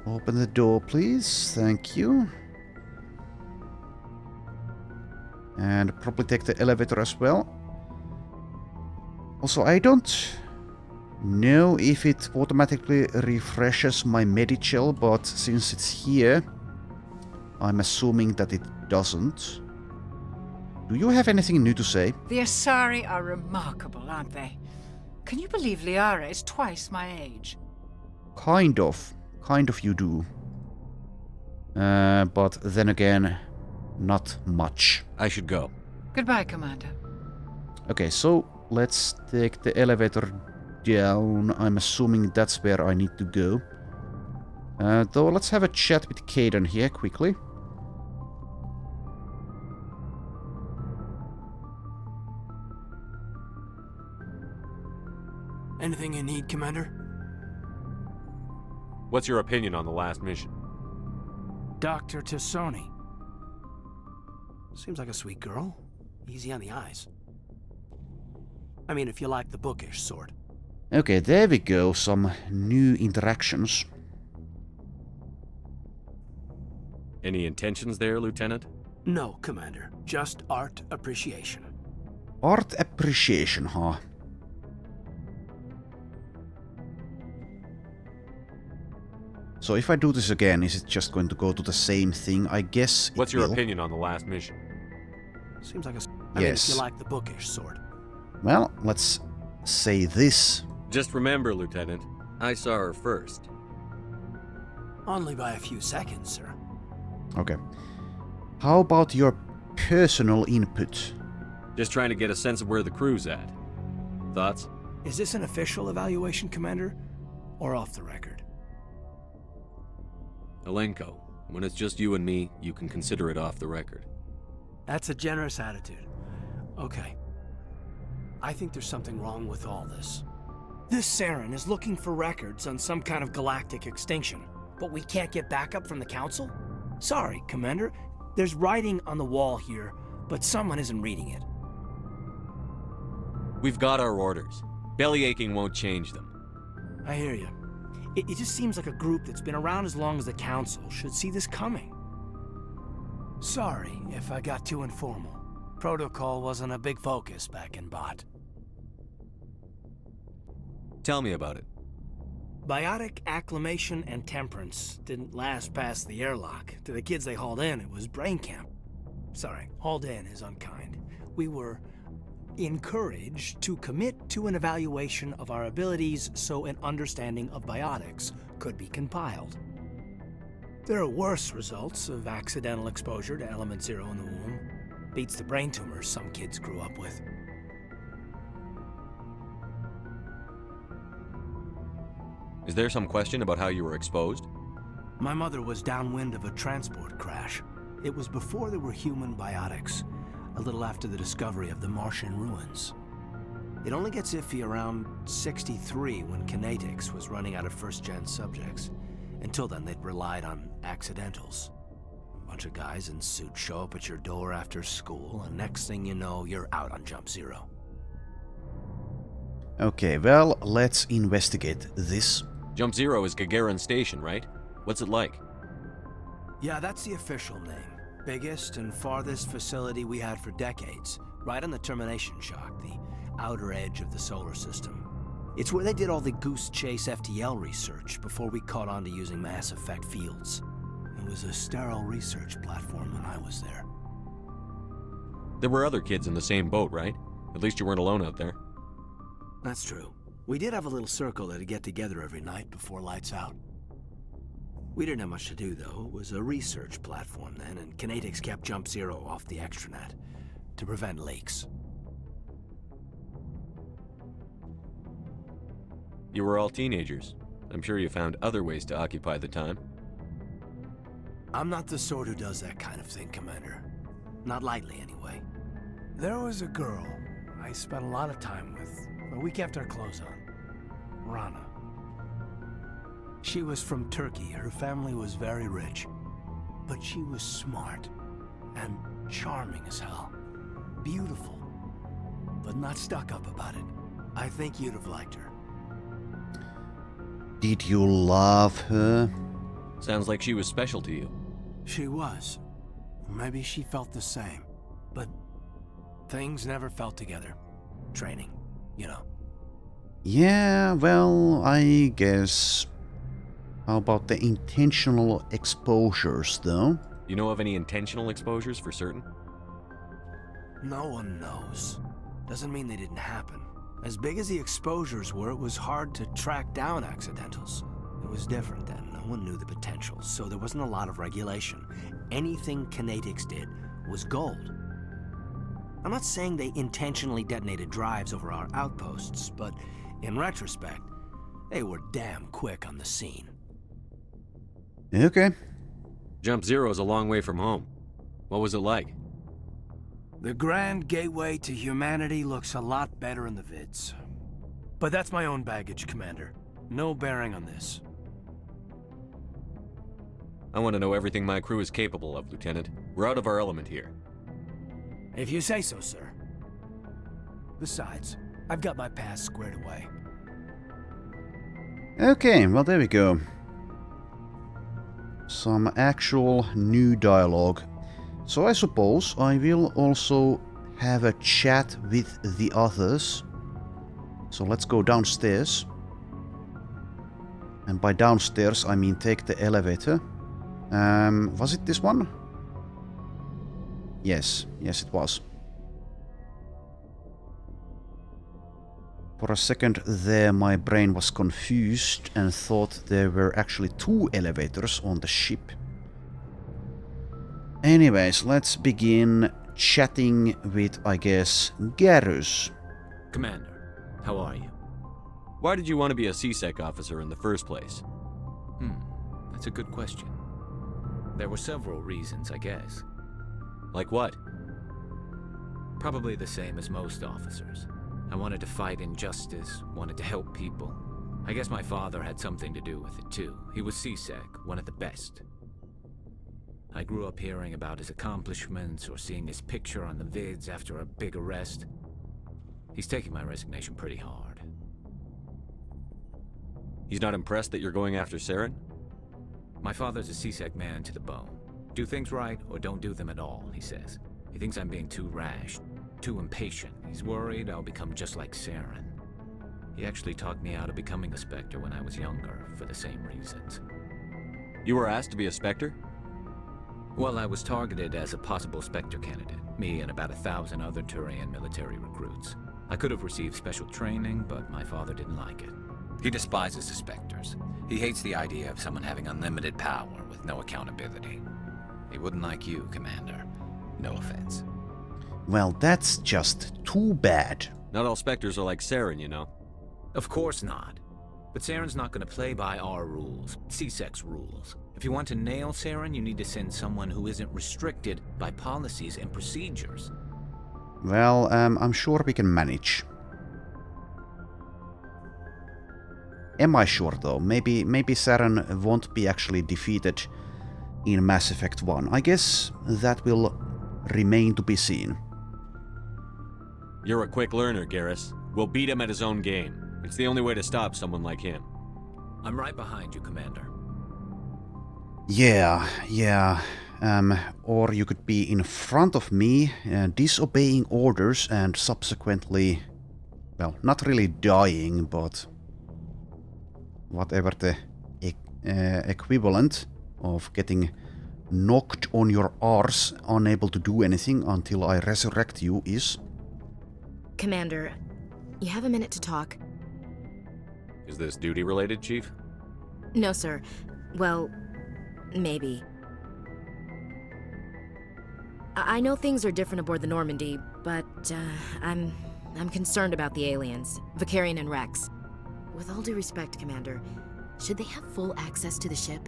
Open the door, please. Thank you. And probably take the elevator as well. Also, I don't know if it automatically refreshes my Medichel, but since it's here, I'm assuming that it doesn't. Do you have anything new to say? The Asari are remarkable, aren't they? Can you believe Liara is twice my age? Kind of you do. But then again, not much. I should go. Goodbye, Commander. Okay, so let's take the elevator down. I'm assuming that's where I need to go. Though let's have a chat with Caden here quickly. Anything you need, Commander? What's your opinion on the last mission? Dr. Tassoni. Seems like a sweet girl. Easy on the eyes. I mean, if you like the bookish sort. Okay, there we go. Some new interactions. Any intentions there, Lieutenant? No, Commander. Just art appreciation. Art appreciation, huh? So if I do this again, is it just going to go to the same thing? I guess it What's your will. opinion on the last mission? Seems like a... I mean, if Yes. you like the bookish sort. Well, let's say this. Just remember, Lieutenant, I saw her first. Only by a few seconds, sir. Okay. How about your personal input? Just trying to get a sense of where the crew's at. Thoughts? Is this an official evaluation, Commander? Or off the record? Alenko, when it's just you and me, you can consider it off the record. That's a generous attitude. Okay. I think there's something wrong with all this. This Saren is looking for records on some kind of galactic extinction, but we can't get backup from the Council? Sorry, Commander. There's writing on the wall here, but someone isn't reading it. We've got our orders. Belly aching won't change them. I hear you. It just seems like a group that's been around as long as the Council should see this coming. Sorry if I got too informal. Protocol wasn't a big focus back in Bot. Tell me about it. Biotic acclimation and temperance didn't last past the airlock. To the kids they hauled in, it was brain camp. Sorry, hauled in is unkind. We were encouraged to commit to an evaluation of our abilities so an understanding of biotics could be compiled. There are worse results of accidental exposure to element 0 in the womb. Beats the brain tumors some kids grew up with. Is there some question about how you were exposed? My mother was downwind of a transport crash. It was before there were human biotics, a little after the discovery of the Martian ruins. It only gets iffy around 63 when Kinetics was running out of first-gen subjects. Until then, they'd relied on accidentals. A bunch of guys in suits show up at your door after school, and next thing you know, you're out on Jump Zero. Okay, well, let's investigate this. Jump Zero is Gagarin Station, right? What's it like? Yeah, that's the official name. Biggest and farthest facility we had for decades. Right on the termination shock, the outer edge of the solar system. It's where they did all the Goose Chase FTL research before we caught on to using mass effect fields. It was a sterile research platform when I was there. There were other kids in the same boat, right? At least you weren't alone out there. That's true. We did have a little circle that'd get together every night before lights out. We didn't have much to do, though. It was a research platform then, and Kinetics kept Jump Zero off the extranet to prevent leaks. You were all teenagers. I'm sure you found other ways to occupy the time. I'm not the sort who does that kind of thing, Commander. Not lightly, anyway. There was a girl I spent a lot of time with, but we kept our clothes on. Rana. She was from Turkey. Her family was very rich. But she was smart and charming as hell. Beautiful, but not stuck up about it. I think you'd have liked her. Did you love her? Sounds like she was special to you. She was. Maybe she felt the same. But things never felt together. Training, you know. Yeah, well, I guess. How about the intentional exposures, though? You know of any intentional exposures for certain? No one knows. Doesn't mean they didn't happen. As big as the exposures were, it was hard to track down accidentals. It was different then. No one knew the potential, so there wasn't a lot of regulation. Anything Kinetics did was gold. I'm not saying they intentionally detonated drives over our outposts, but in retrospect, they were damn quick on the scene. Okay. Jump Zero's a long way from home. What was it like? The grand gateway to humanity looks a lot better in the vids. But that's my own baggage, Commander. No bearing on this. I want to know everything my crew is capable of, Lieutenant. We're out of our element here. If you say so, sir. Besides, I've got my past squared away. Okay, well there we go. Some actual new dialogue. So I suppose I will also have a chat with the others. So let's go downstairs. And by downstairs I mean take the elevator. Was it this one? Yes, it was. For a second there my brain was confused and thought there were actually 2 elevators on the ship. Anyways, let's begin chatting with, I guess, Garrus. Commander, how are you? Why did you want to be a CSEC officer in the first place? That's a good question. There were several reasons, I guess. Like what? Probably the same as most officers. I wanted to fight injustice, wanted to help people. I guess my father had something to do with it too. He was CSEC, one of the best. I grew up hearing about his accomplishments or seeing his picture on the vids after a big arrest. He's taking my resignation pretty hard. He's not impressed that you're going after Saren? My father's a CSEC man to the bone. Do things right or don't do them at all, he says. He thinks I'm being too rash, too impatient. He's worried I'll become just like Saren. He actually talked me out of becoming a Spectre when I was younger, for the same reasons. You were asked to be a Spectre? Well, I was targeted as a possible Spectre candidate, me and about 1,000 other Turian military recruits. I could have received special training, but my father didn't like it. He despises the Spectres. He hates the idea of someone having unlimited power with no accountability. He wouldn't like you, Commander. No offense. Well, that's just too bad. Not all Spectres are like Saren, you know. Of course not. But Saren's not going to play by our rules, CSEC's rules. If you want to nail Saren, you need to send someone who isn't restricted by policies and procedures. Well, I'm sure we can manage. Am I sure though? Maybe Saren won't be actually defeated in Mass Effect 1. I guess that will remain to be seen. You're a quick learner, Garrus. We'll beat him at his own game. It's the only way to stop someone like him. I'm right behind you, Commander. Yeah. Or you could be in front of me, disobeying orders and subsequently, well, not really dying, but whatever the equivalent of getting knocked on your arse, unable to do anything until I resurrect you is. Commander, you have a minute to talk? Is this duty-related, Chief? No, sir. Well, maybe. I know things are different aboard the Normandy, but I'm concerned about the aliens, Vicarian and Rex. With all due respect, Commander, should they have full access to the ship?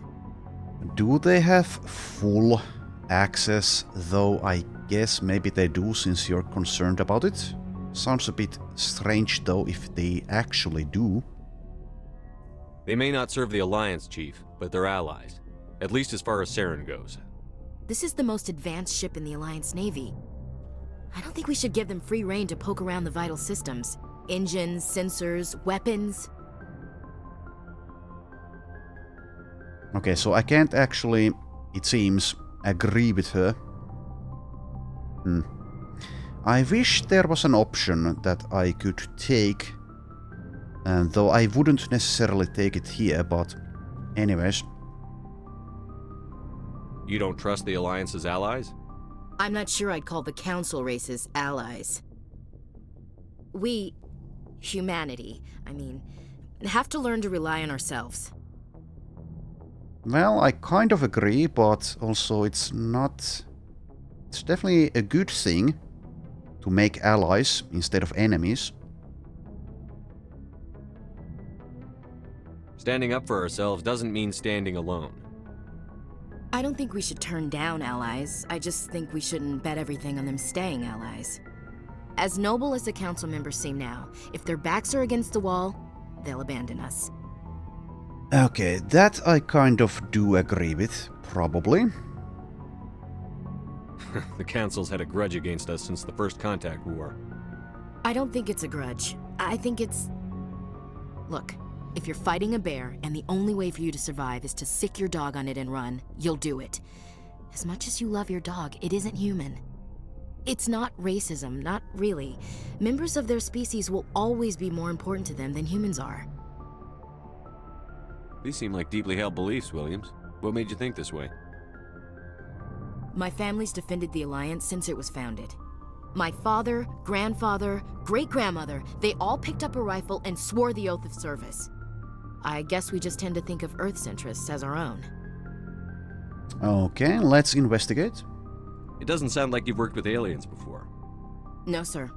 Do they have full access, though I guess maybe they do since you're concerned about it? Sounds a bit strange though if they actually do. They may not serve the Alliance, Chief, but they're allies. At least as far as Saren goes. This is the most advanced ship in the Alliance Navy. I don't think we should give them free rein to poke around the vital systems. Engines, sensors, weapons. Okay, so I can't actually, it seems, agree with her. I wish there was an option that I could take, though I wouldn't necessarily take it here, but anyways. You don't trust the Alliance's allies? I'm not sure I'd call the Council races allies. We, humanity, have to learn to rely on ourselves. Well, I kind of agree, but also it's not It's definitely a good thing to make allies instead of enemies. Standing up for ourselves doesn't mean standing alone. I don't think we should turn down allies. I just think we shouldn't bet everything on them staying allies. As noble as the council members seem now, if their backs are against the wall, they'll abandon us. Okay, that I kind of do agree with, probably. The Council's had a grudge against us since the First Contact War. I don't think it's a grudge. I think it's... Look, if you're fighting a bear and the only way for you to survive is to sick your dog on it and run, you'll do it. As much as you love your dog, it isn't human. It's not racism, not really. Members of their species will always be more important to them than humans are. These seem like deeply held beliefs, Williams. What made you think this way? My family's defended the Alliance since it was founded. My father, grandfather, great-grandmother, they all picked up a rifle and swore the oath of service. I guess we just tend to think of Earth's interests as our own. Okay, let's investigate. It doesn't sound like you've worked with aliens before. No, sir.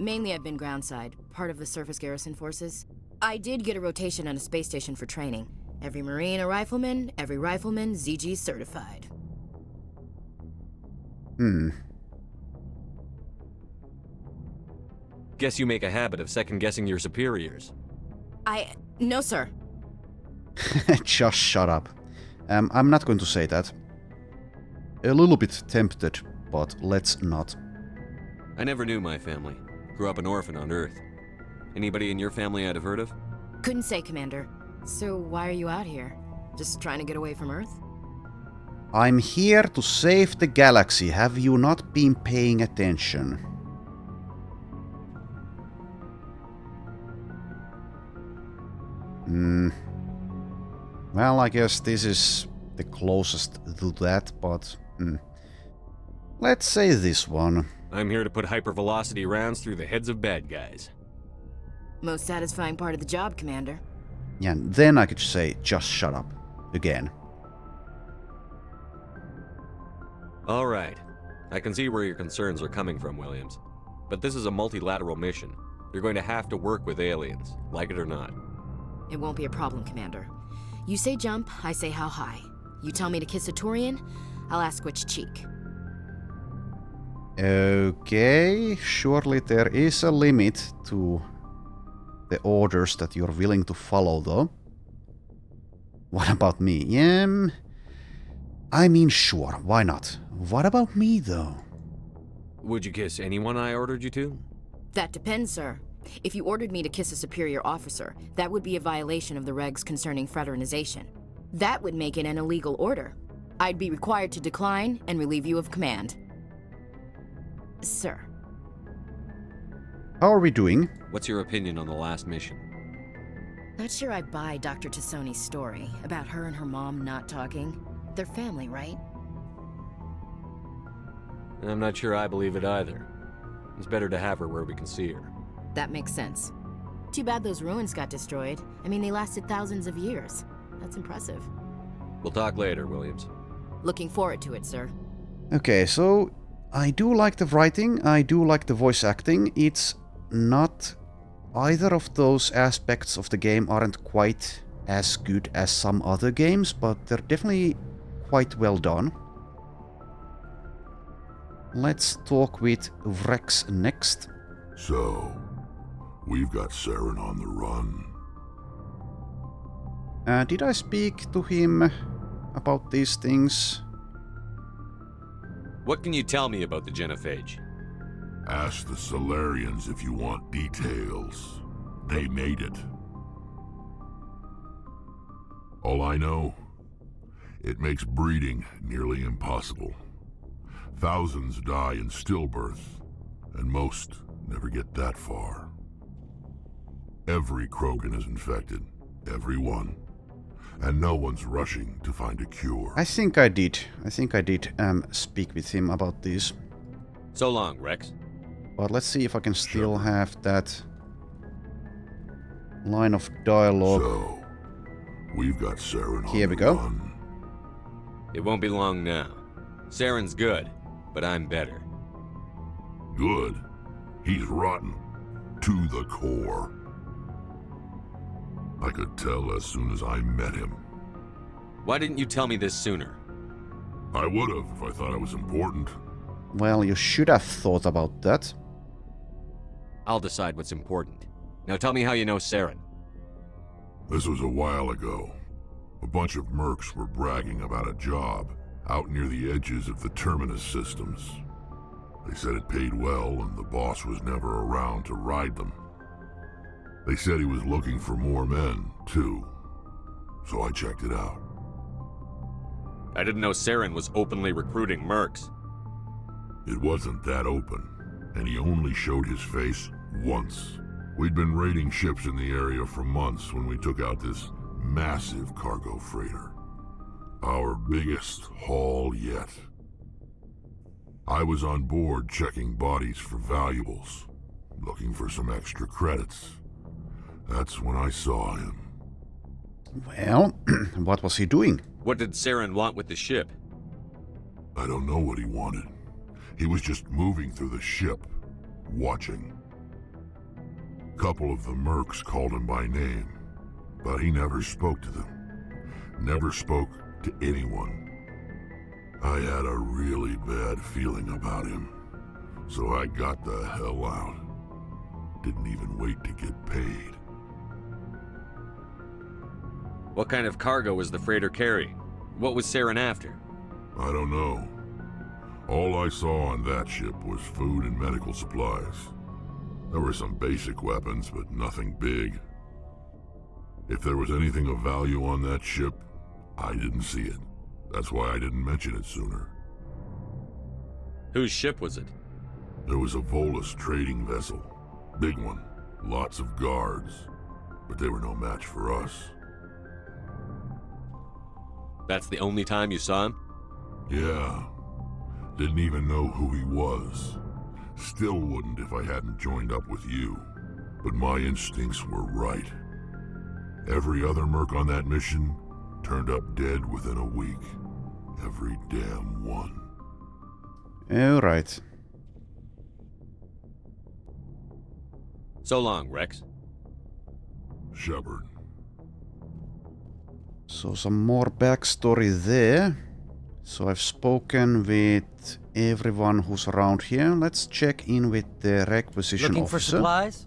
Mainly I've been groundside, part of the surface garrison forces. I did get a rotation on a space station for training. Every Marine a rifleman, every rifleman ZG certified. Guess you make a habit of second-guessing your superiors. No, sir. Just shut up. I'm not going to say that. A little bit tempted, but let's not. I never knew my family. Grew up an orphan on Earth. Anybody in your family I'd have heard of? Couldn't say, Commander. So why are you out here? Just trying to get away from Earth? I'm here to save the galaxy. Have you not been paying attention? Well, I guess this is the closest to that, but... Let's say this one. I'm here to put hypervelocity rounds through the heads of bad guys. Most satisfying part of the job, Commander. Yeah, then I could say, just shut up. Again. Alright. I can see where your concerns are coming from, Williams. But this is a multilateral mission. You're going to have to work with aliens, like it or not. It won't be a problem, Commander. You say jump, I say how high. You tell me to kiss a Turian, I'll ask which cheek. Okay, surely there is a limit to the orders that you're willing to follow, though. What about me? Yeah, I mean, sure, why not? What about me, though? Would you kiss anyone I ordered you to? That depends, sir. If you ordered me to kiss a superior officer, that would be a violation of the regs concerning fraternization. That would make it an illegal order. I'd be required to decline and relieve you of command. Sir. How are we doing? What's your opinion on the last mission? Not sure I buy Dr. Tassoni's story about her and her mom not talking. They're family, right? I'm not sure I believe it either. It's better to have her where we can see her. That makes sense. Too bad those ruins got destroyed. I mean, they lasted thousands of years. That's impressive. We'll talk later, Williams. Looking forward to it, sir. Okay, so I do like the writing, I do like the voice acting. It's not... Either of those aspects of the game aren't quite as good as some other games, but they're definitely quite well done. Let's talk with Rex next. So, we've got Saren on the run. Did I speak to him about these things? What can you tell me about the genophage? Ask the Solarians if you want details. They made it. All I know, it makes breeding nearly impossible. Thousands die in stillbirth, and most never get that far. Every Krogan is infected. Every one. And no one's rushing to find a cure. I think I did speak with him about this. So long, Rex. But let's see if I can still have that line of dialogue. So, we've got Saren on Here we the go. run. It won't be long now. Saren's good, but I'm better. Good. He's rotten. To the core. I could tell as soon as I met him. Why didn't you tell me this sooner? I would have if I thought I was important. Well, you should have thought about that. I'll decide what's important. Now tell me how you know Saren. This was a while ago. A bunch of mercs were bragging about a job out near the edges of the Terminus systems. They said it paid well and the boss was never around to ride them. They said he was looking for more men, too. So I checked it out. I didn't know Saren was openly recruiting mercs. It wasn't that open, and he only showed his face once. We'd been raiding ships in the area for months when we took out this massive cargo freighter. Our biggest haul yet. I was on board checking bodies for valuables, looking for some extra credits. That's when I saw him. Well, what was he doing? What did Saren want with the ship? I don't know what he wanted. He was just moving through the ship, watching. A couple of the mercs called him by name, but he never spoke to them. Never spoke to anyone. I had a really bad feeling about him, so I got the hell out. Didn't even wait to get paid. What kind of cargo was the freighter carrying? What was Saren after? I don't know. All I saw on that ship was food and medical supplies. There were some basic weapons, but nothing big. If there was anything of value on that ship, I didn't see it. That's why I didn't mention it sooner. Whose ship was it? There was a Volus trading vessel. Big one. Lots of guards. But they were no match for us. That's the only time you saw him? Yeah. Didn't even know who he was. Still wouldn't if I hadn't joined up with you. But my instincts were right. Every other merc on that mission turned up dead within a week. Every damn one. Alright. So long, Rex. Shepard. So some more backstory there. So I've spoken with everyone who's around here. Let's check in with the requisition Looking officer. for supplies?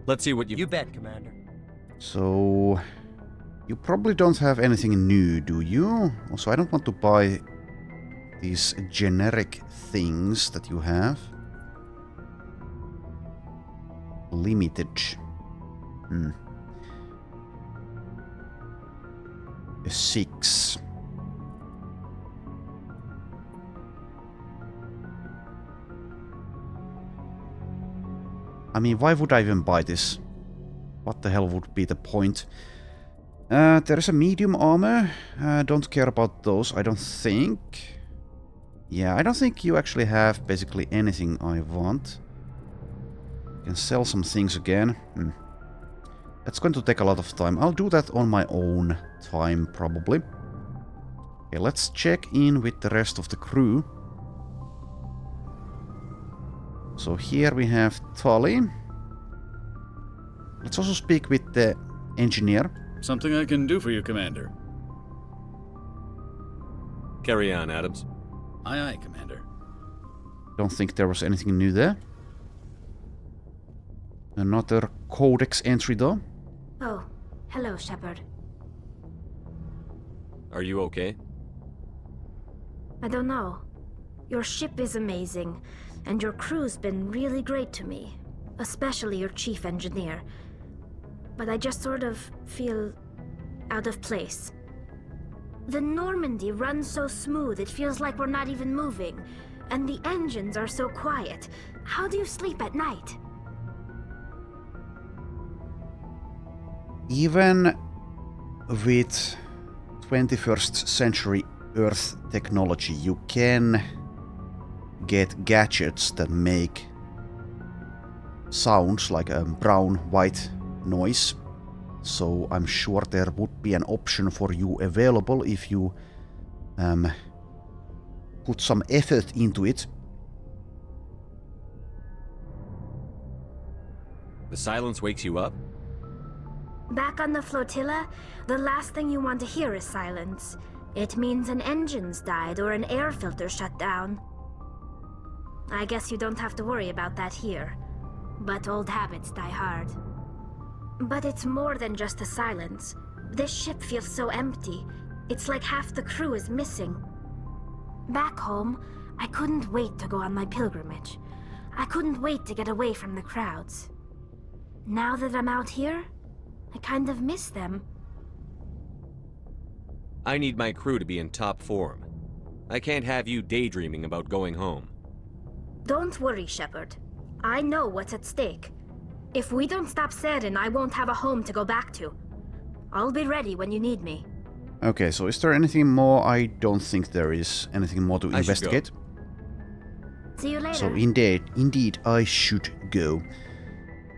Let's see what You bet, Commander. So you probably don't have anything new, do you? Also, I don't want to buy these generic things that you have. Limited. A 6. I mean, why would I even buy this? What the hell would be the point? There is a medium armor. Don't care about those, I don't think. Yeah, I don't think you actually have basically anything I want. Can sell some things again. That's going to take a lot of time. I'll do that on my own time, probably. Okay, let's check in with the rest of the crew. So here we have Tully. Let's also speak with the engineer. Something I can do for you, Commander. Carry on, Adams. Aye, aye, Commander. Don't think there was anything new there. Another codex entry, though. Oh, hello, Shepard. Are you okay? I don't know. Your ship is amazing, and your crew's been really great to me. Especially your chief engineer. But I just sort of feel out of place. The Normandy runs so smooth it feels like we're not even moving. And the engines are so quiet. How do you sleep at night? Even with 21st century Earth technology, you can get gadgets that make sounds like a brown-white noise. So I'm sure there would be an option for you available if you put some effort into it. The silence wakes you up? Back on the flotilla, the last thing you want to hear is silence. It means an engine's died or an air filter shut down. I guess you don't have to worry about that here. But old habits die hard. But it's more than just the silence. This ship feels so empty. It's like half the crew is missing. Back home, I couldn't wait to go on my pilgrimage. I couldn't wait to get away from the crowds. Now that I'm out here, I kind of miss them. I need my crew to be in top form. I can't have you daydreaming about going home. Don't worry, Shepard. I know what's at stake. If we don't stop Seren, I won't have a home to go back to. I'll be ready when you need me. Okay, so is there anything more? I don't think there is anything more to investigate. See you later. So indeed, I should go.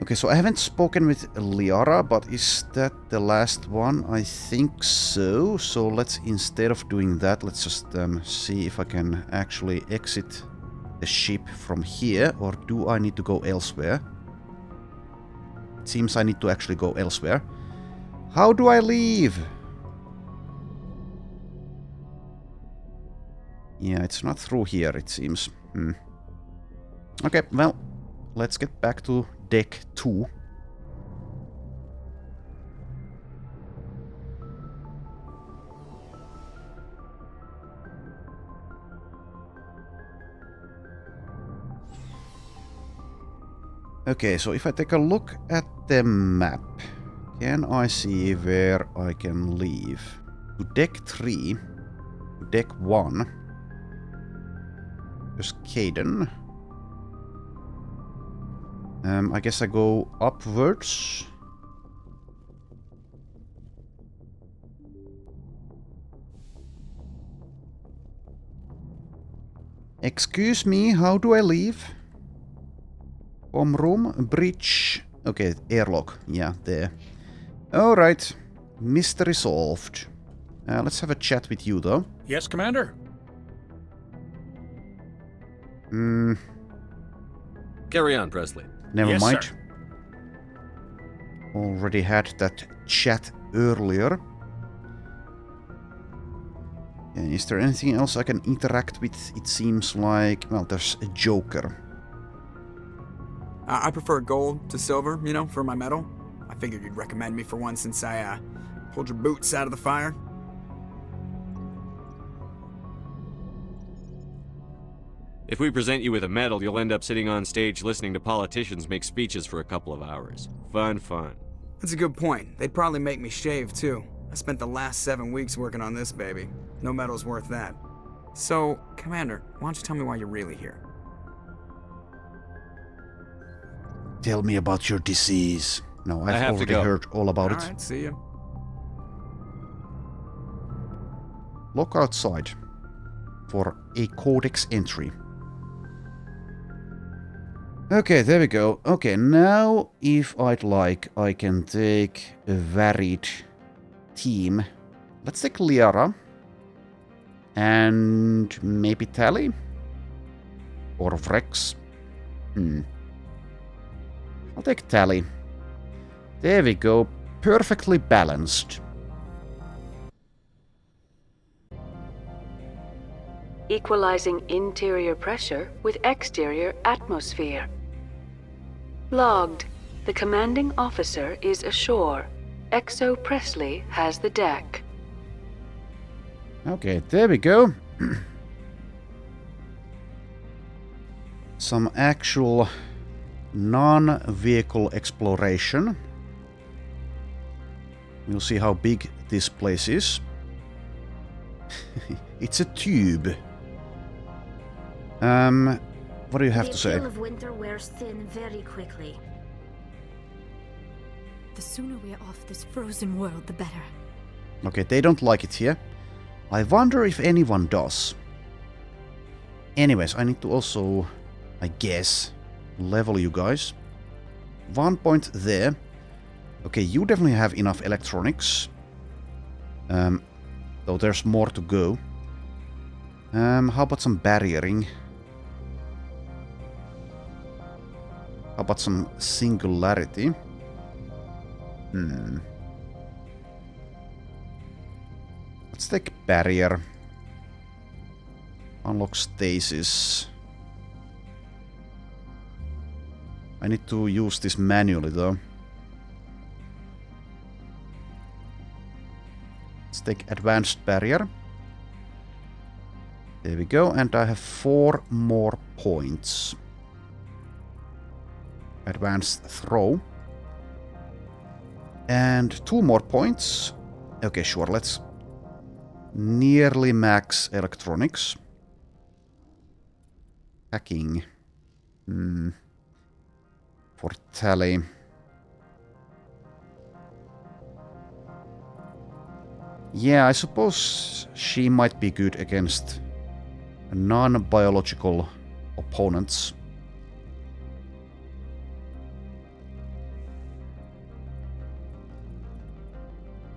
Okay, so I haven't spoken with Liara, but is that the last one? I think so. So let's, instead of doing that, let's just see if I can actually exit the ship from here, or do I need to go elsewhere? It seems I need to actually go elsewhere. How do I leave? Yeah, it's not through here, it seems. Okay, well, let's get back to deck 2. Okay, so if I take a look at the map, can I see where I can leave? To deck 3, to deck 1. There's Caden. I guess I go upwards. Excuse me, how do I leave? Bomb room, bridge. Okay, airlock. Yeah, there. Alright. Mystery solved. Let's have a chat with you, though. Yes, Commander? Carry on, Presley. Never Yes, mind. sir. Already had that chat earlier. And is there anything else I can interact with? It seems like, well, there's a Joker. I prefer gold to silver, you know, for my medal. I figured you'd recommend me for one since I pulled your boots out of the fire. If we present you with a medal, you'll end up sitting on stage listening to politicians make speeches for a couple of hours. Fun. That's a good point. They'd probably make me shave, too. I spent the last 7 weeks working on this baby. No medal's worth that. So, Commander, why don't you tell me why you're really here? Tell me about your disease. No, I I've have to already go. heard all about it. Alright, see ya. Look outside for a codex entry. Okay, there we go. Okay, now if I'd like, I can take a varied team. Let's take Liara. And maybe Tally? Or Vrex? I'll take Tally. There we go. Perfectly balanced. Equalizing interior pressure with exterior atmosphere. Logged. The commanding officer is ashore. Exo Presley has the deck. Okay, there we go. Some actual non-vehicle exploration. We'll see how big this place is. It's a tube. What do you have to say? The appeal of winter wears thin very quickly. The sooner we're off this frozen world, the better. Okay, they don't like it here. I wonder if anyone does. Anyways, I need to also, I guess, level you guys. 1 point there. Okay, you definitely have enough electronics. Though there's more to go. How about some barriering? How about some singularity? Let's take barrier. Unlock stasis. I need to use this manually though. Let's take advanced barrier. There we go, and I have 4 more points. Advanced throw. And 2 more points. Okay, sure, let's nearly max electronics. Hacking. For tally. Yeah, I suppose she might be good against non-biological opponents.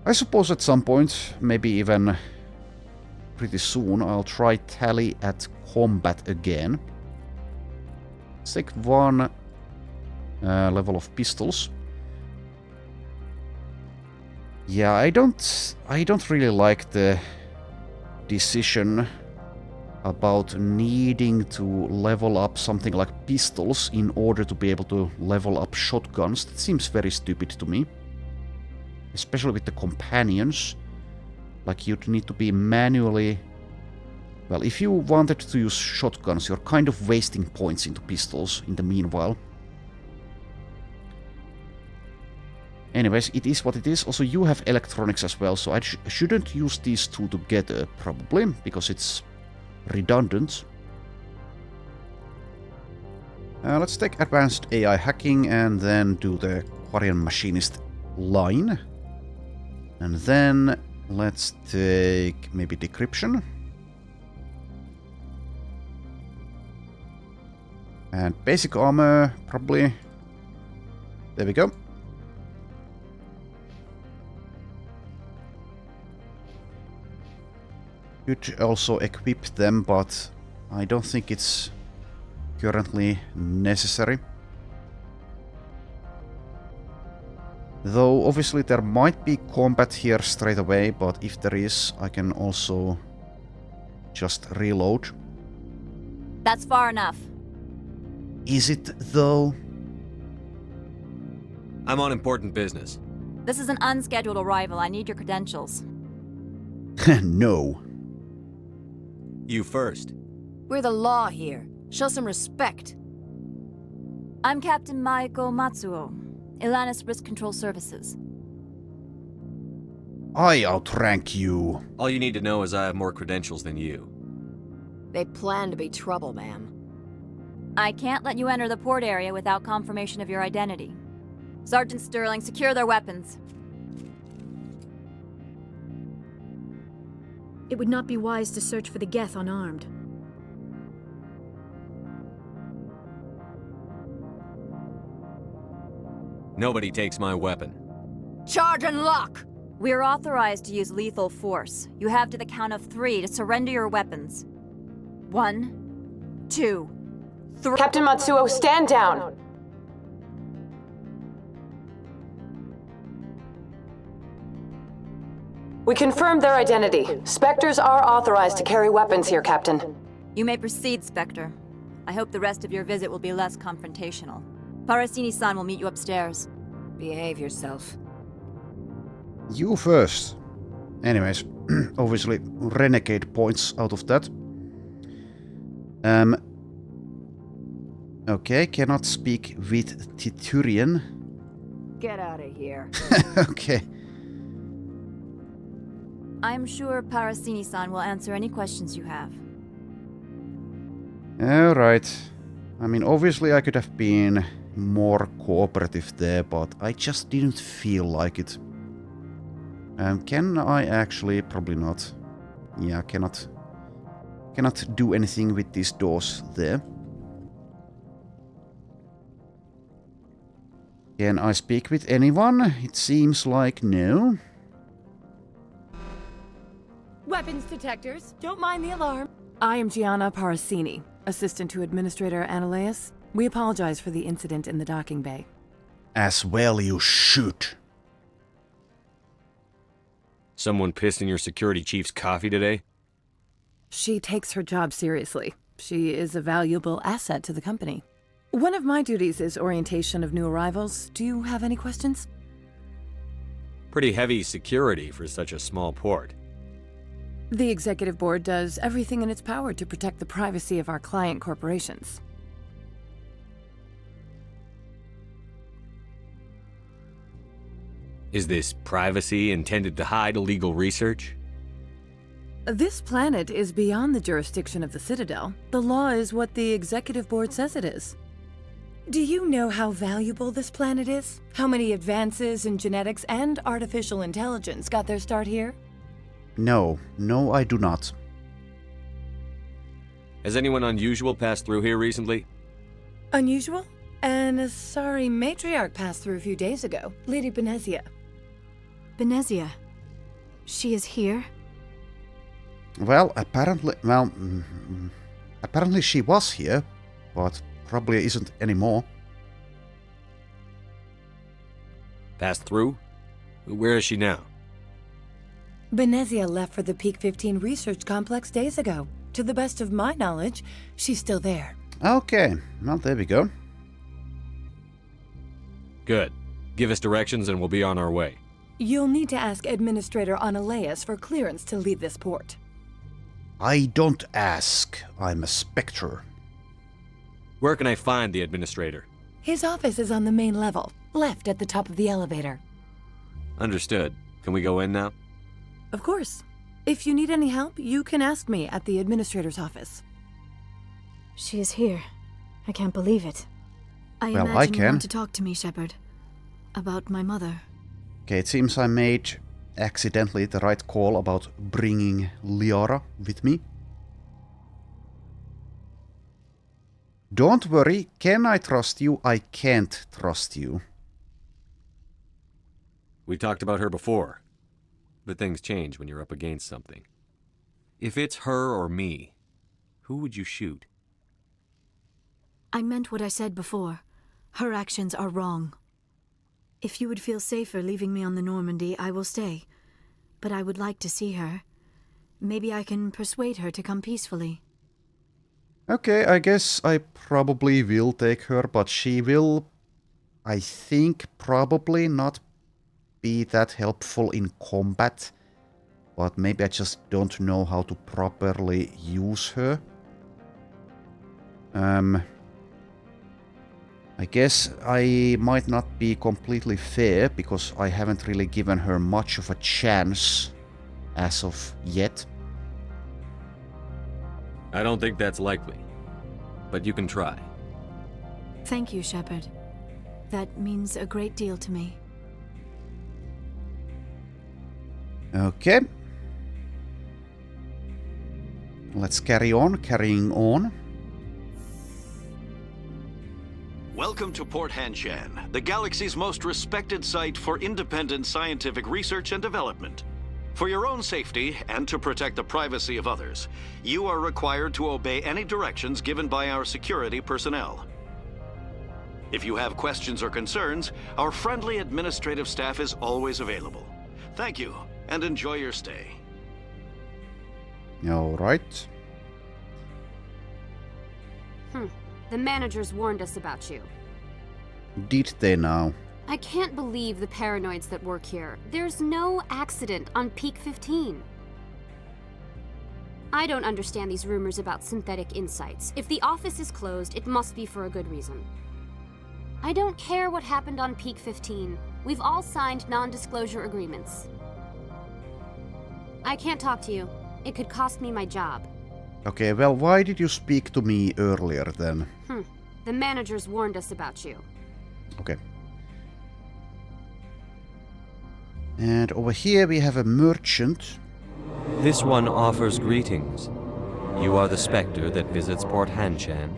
I suppose at some point, maybe even pretty soon, I'll try tally at combat again. Let's take 1 level of pistols. Yeah, I don't really like the decision about needing to level up something like pistols in order to be able to level up shotguns. That seems very stupid to me. Especially with the companions. Like, you'd need to be manually... Well, if you wanted to use shotguns, you're kind of wasting points into pistols in the meanwhile. Anyways, it is what it is. Also, you have electronics as well, so I shouldn't use these 2 together, probably, because it's redundant. Let's take advanced AI hacking and then do the Quarian Machinist line. And then let's take maybe decryption. And basic armor, probably. There we go. Could also equip them, but I don't think it's currently necessary. Though obviously there might be combat here straight away, but if there is, I can also just reload. That's far enough. Is it though? I'm on important business. This is an unscheduled arrival. I need your credentials. No. You first. We're the law here. Show some respect. I'm Captain Maiko Matsuo, Ilanis Risk Control Services. I outrank you. All you need to know is I have more credentials than you. They plan to be trouble, ma'am. I can't let you enter the port area without confirmation of your identity. Sergeant Sterling, secure their weapons. It would not be wise to search for the Geth unarmed. Nobody takes my weapon. Charge and lock! We're authorized to use lethal force. You have to the count of 3 to surrender your weapons. 1, 2, 3... Captain Matsuo, stand down! We confirmed their identity. Spectres are authorized to carry weapons here, Captain. You may proceed, Spectre. I hope the rest of your visit will be less confrontational. Parasini-san will meet you upstairs. Behave yourself. You first. Anyways, obviously renegade points out of that. Okay, cannot speak with Titurian. Get out of here. Okay. I'm sure Parasini-san will answer any questions you have. Alright. I mean, obviously I could have been more cooperative there, but I just didn't feel like it. Can I actually? Probably not. Yeah, cannot do anything with these doors there. Can I speak with anyone? It seems like no. Weapons detectors. Don't mind the alarm. I am Gianna Parasini, assistant to Administrator Ananias. We apologize for the incident in the docking bay. As well you should. Someone pissed in your security chief's coffee today? She takes her job seriously. She is a valuable asset to the company. One of my duties is orientation of new arrivals. Do you have any questions? Pretty heavy security for such a small port. The executive board does everything in its power to protect the privacy of our client corporations. Is this privacy intended to hide illegal research? This planet is beyond the jurisdiction of the Citadel. The law is what the executive board says it is. Do you know how valuable this planet is? How many advances in genetics and artificial intelligence got their start here? No, I do not. Has anyone unusual passed through here recently? Unusual? An Asari matriarch passed through a few days ago, Lady Benezia. Benezia? She is here? Well, apparently she was here, but probably isn't anymore. Passed through? Where is she now? Benezia left for the Peak 15 research complex days ago. To the best of my knowledge, she's still there. Okay, well, there we go. Good. Give us directions and we'll be on our way. You'll need to ask Administrator Ananias for clearance to leave this port. I don't ask. I'm a Spectre. Where can I find the Administrator? His office is on the main level, left at the top of the elevator. Understood. Can we go in now? Of course. If you need any help, you can ask me at the Administrator's office. She is here. I can't believe it. I Well, imagine I you can. want to talk to me, Shepard. About my mother. Okay, it seems I made accidentally the right call about bringing Liara with me. Don't worry, can I trust you? I can't trust you. We talked about her before, but things change when you're up against something. If it's her or me, who would you shoot? I meant what I said before. Her actions are wrong. If you would feel safer leaving me on the Normandy, I will stay. But I would like to see her. Maybe I can persuade her to come peacefully. Okay, I guess I probably will take her, but she will, I think, probably not be that helpful in combat. But maybe I just don't know how to properly use her. I guess I might not be completely fair, because I haven't really given her much of a chance as of yet. I don't think that's likely, but you can try. Thank you, Shepard. That means a great deal to me. Okay. Let's carrying on. Welcome to Port Hanshan, the galaxy's most respected site for independent scientific research and development. For your own safety and to protect the privacy of others, you are required to obey any directions given by our security personnel. If you have questions or concerns, our friendly administrative staff is always available. Thank you, and enjoy your stay. Alright. The managers warned us about you. Did they now? I can't believe the paranoids that work here. There's no accident on Peak 15. I don't understand these rumors about synthetic insights. If the office is closed, it must be for a good reason. I don't care what happened on Peak 15. We've all signed non-disclosure agreements. I can't talk to you. It could cost me my job. Okay, well, why did you speak to me earlier then? The managers warned us about you. Okay. And over here we have a merchant. This one offers greetings. You are the Spectre that visits Port Hanshan.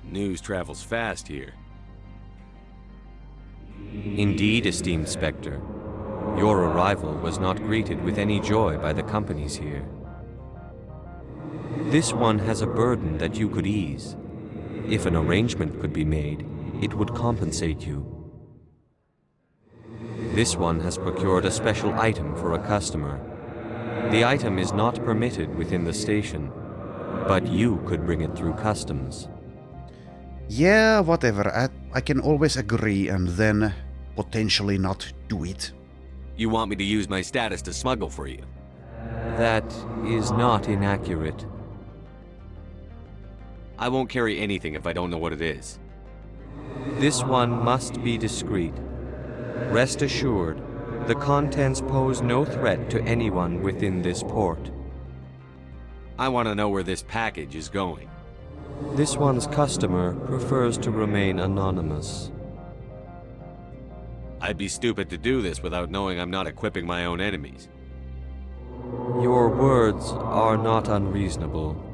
News travels fast here. Indeed, esteemed Spectre. Your arrival was not greeted with any joy by the companies here. This one has a burden that you could ease. If an arrangement could be made, it would compensate you. This one has procured a special item for a customer. The item is not permitted within the station, but you could bring it through customs. Yeah, whatever. I can always agree and then potentially not do it. You want me to use my status to smuggle for you? That is not inaccurate. I won't carry anything if I don't know what it is. This one must be discreet. Rest assured, the contents pose no threat to anyone within this port. I want to know where this package is going. This one's customer prefers to remain anonymous. I'd be stupid to do this without knowing I'm not equipping my own enemies. Your words are not unreasonable.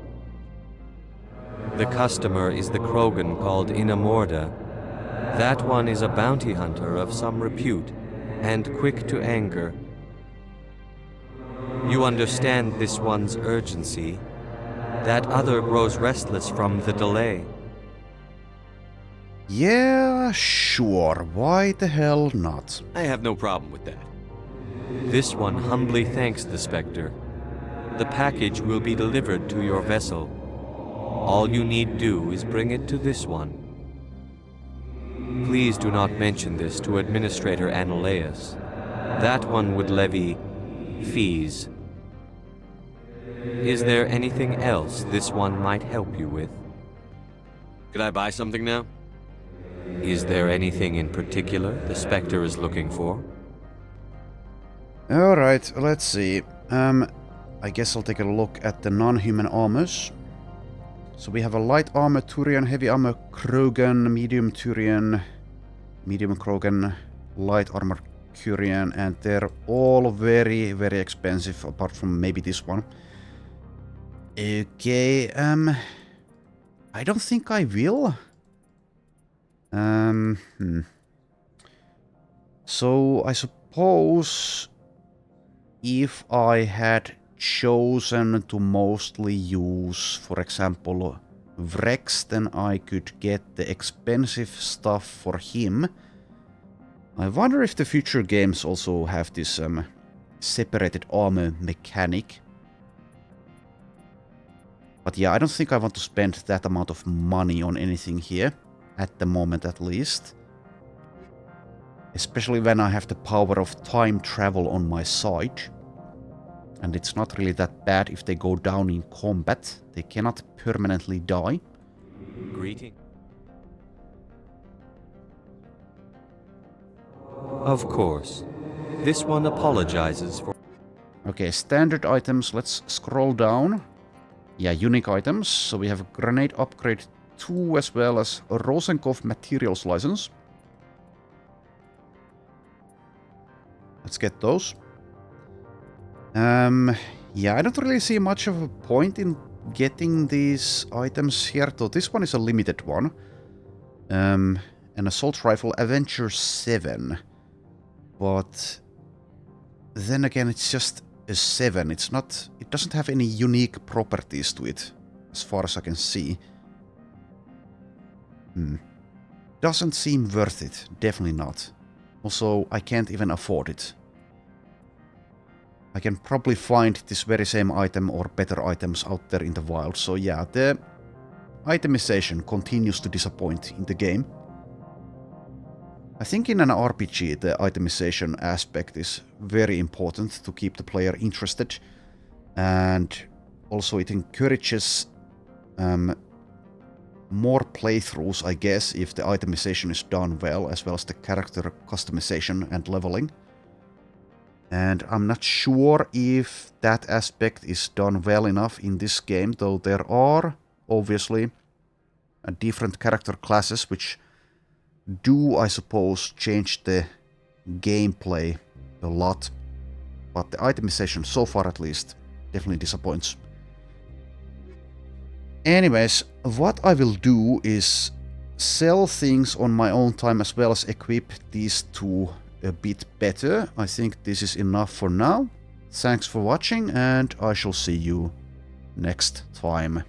The customer is the Krogan called Inamorda. That one is a bounty hunter of some repute, and quick to anger. You understand this one's urgency. That other grows restless from the delay. Yeah, sure. Why the hell not? I have no problem with that. This one humbly thanks the Spectre. The package will be delivered to your vessel. All you need do is bring it to this one. Please do not mention this to Administrator Analaeus. That one would levy fees. Is there anything else this one might help you with? Could I buy something now? Is there anything in particular the Spectre is looking for? Alright, let's see. I guess I'll take a look at the non-human armors. So we have a light armor Turian, heavy armor Krogan, medium Turian, medium Krogan, light armor Turian, and they're all very, very expensive apart from maybe this one. Okay, I don't think I will. So I suppose if I had chosen to mostly use, for example, Vrex, then I could get the expensive stuff for him. I wonder if the future games also have this separated armor mechanic. But yeah, I don't think I want to spend that amount of money on anything here, at the moment at least. Especially when I have the power of time travel on my side. And it's not really that bad if they go down in combat. They cannot permanently die. Greeting. Of course. This one apologizes for... Okay, standard items. Let's scroll down. Yeah, unique items. So we have a grenade upgrade 2 as well as a Rosenkopf materials license. Let's get those. Yeah, I don't really see much of a point in getting these items here, though this one is a limited one. An assault rifle Avenger 7. But then again, it's just a 7. It doesn't have any unique properties to it, as far as I can see. Doesn't seem worth it. Definitely not. Also, I can't even afford it. I can probably find this very same item or better items out there in the wild. So yeah, the itemization continues to disappoint in the game. I think in an RPG the itemization aspect is very important to keep the player interested. And also it encourages more playthroughs, I guess, if the itemization is done well, as well as the character customization and leveling. And I'm not sure if that aspect is done well enough in this game, though there are, obviously, different character classes which do, I suppose, change the gameplay a lot. But the itemization, so far at least, definitely disappoints. Anyways, what I will do is sell things on my own time as well as equip these two a bit better. I think this is enough for now. Thanks for watching, and I shall see you next time.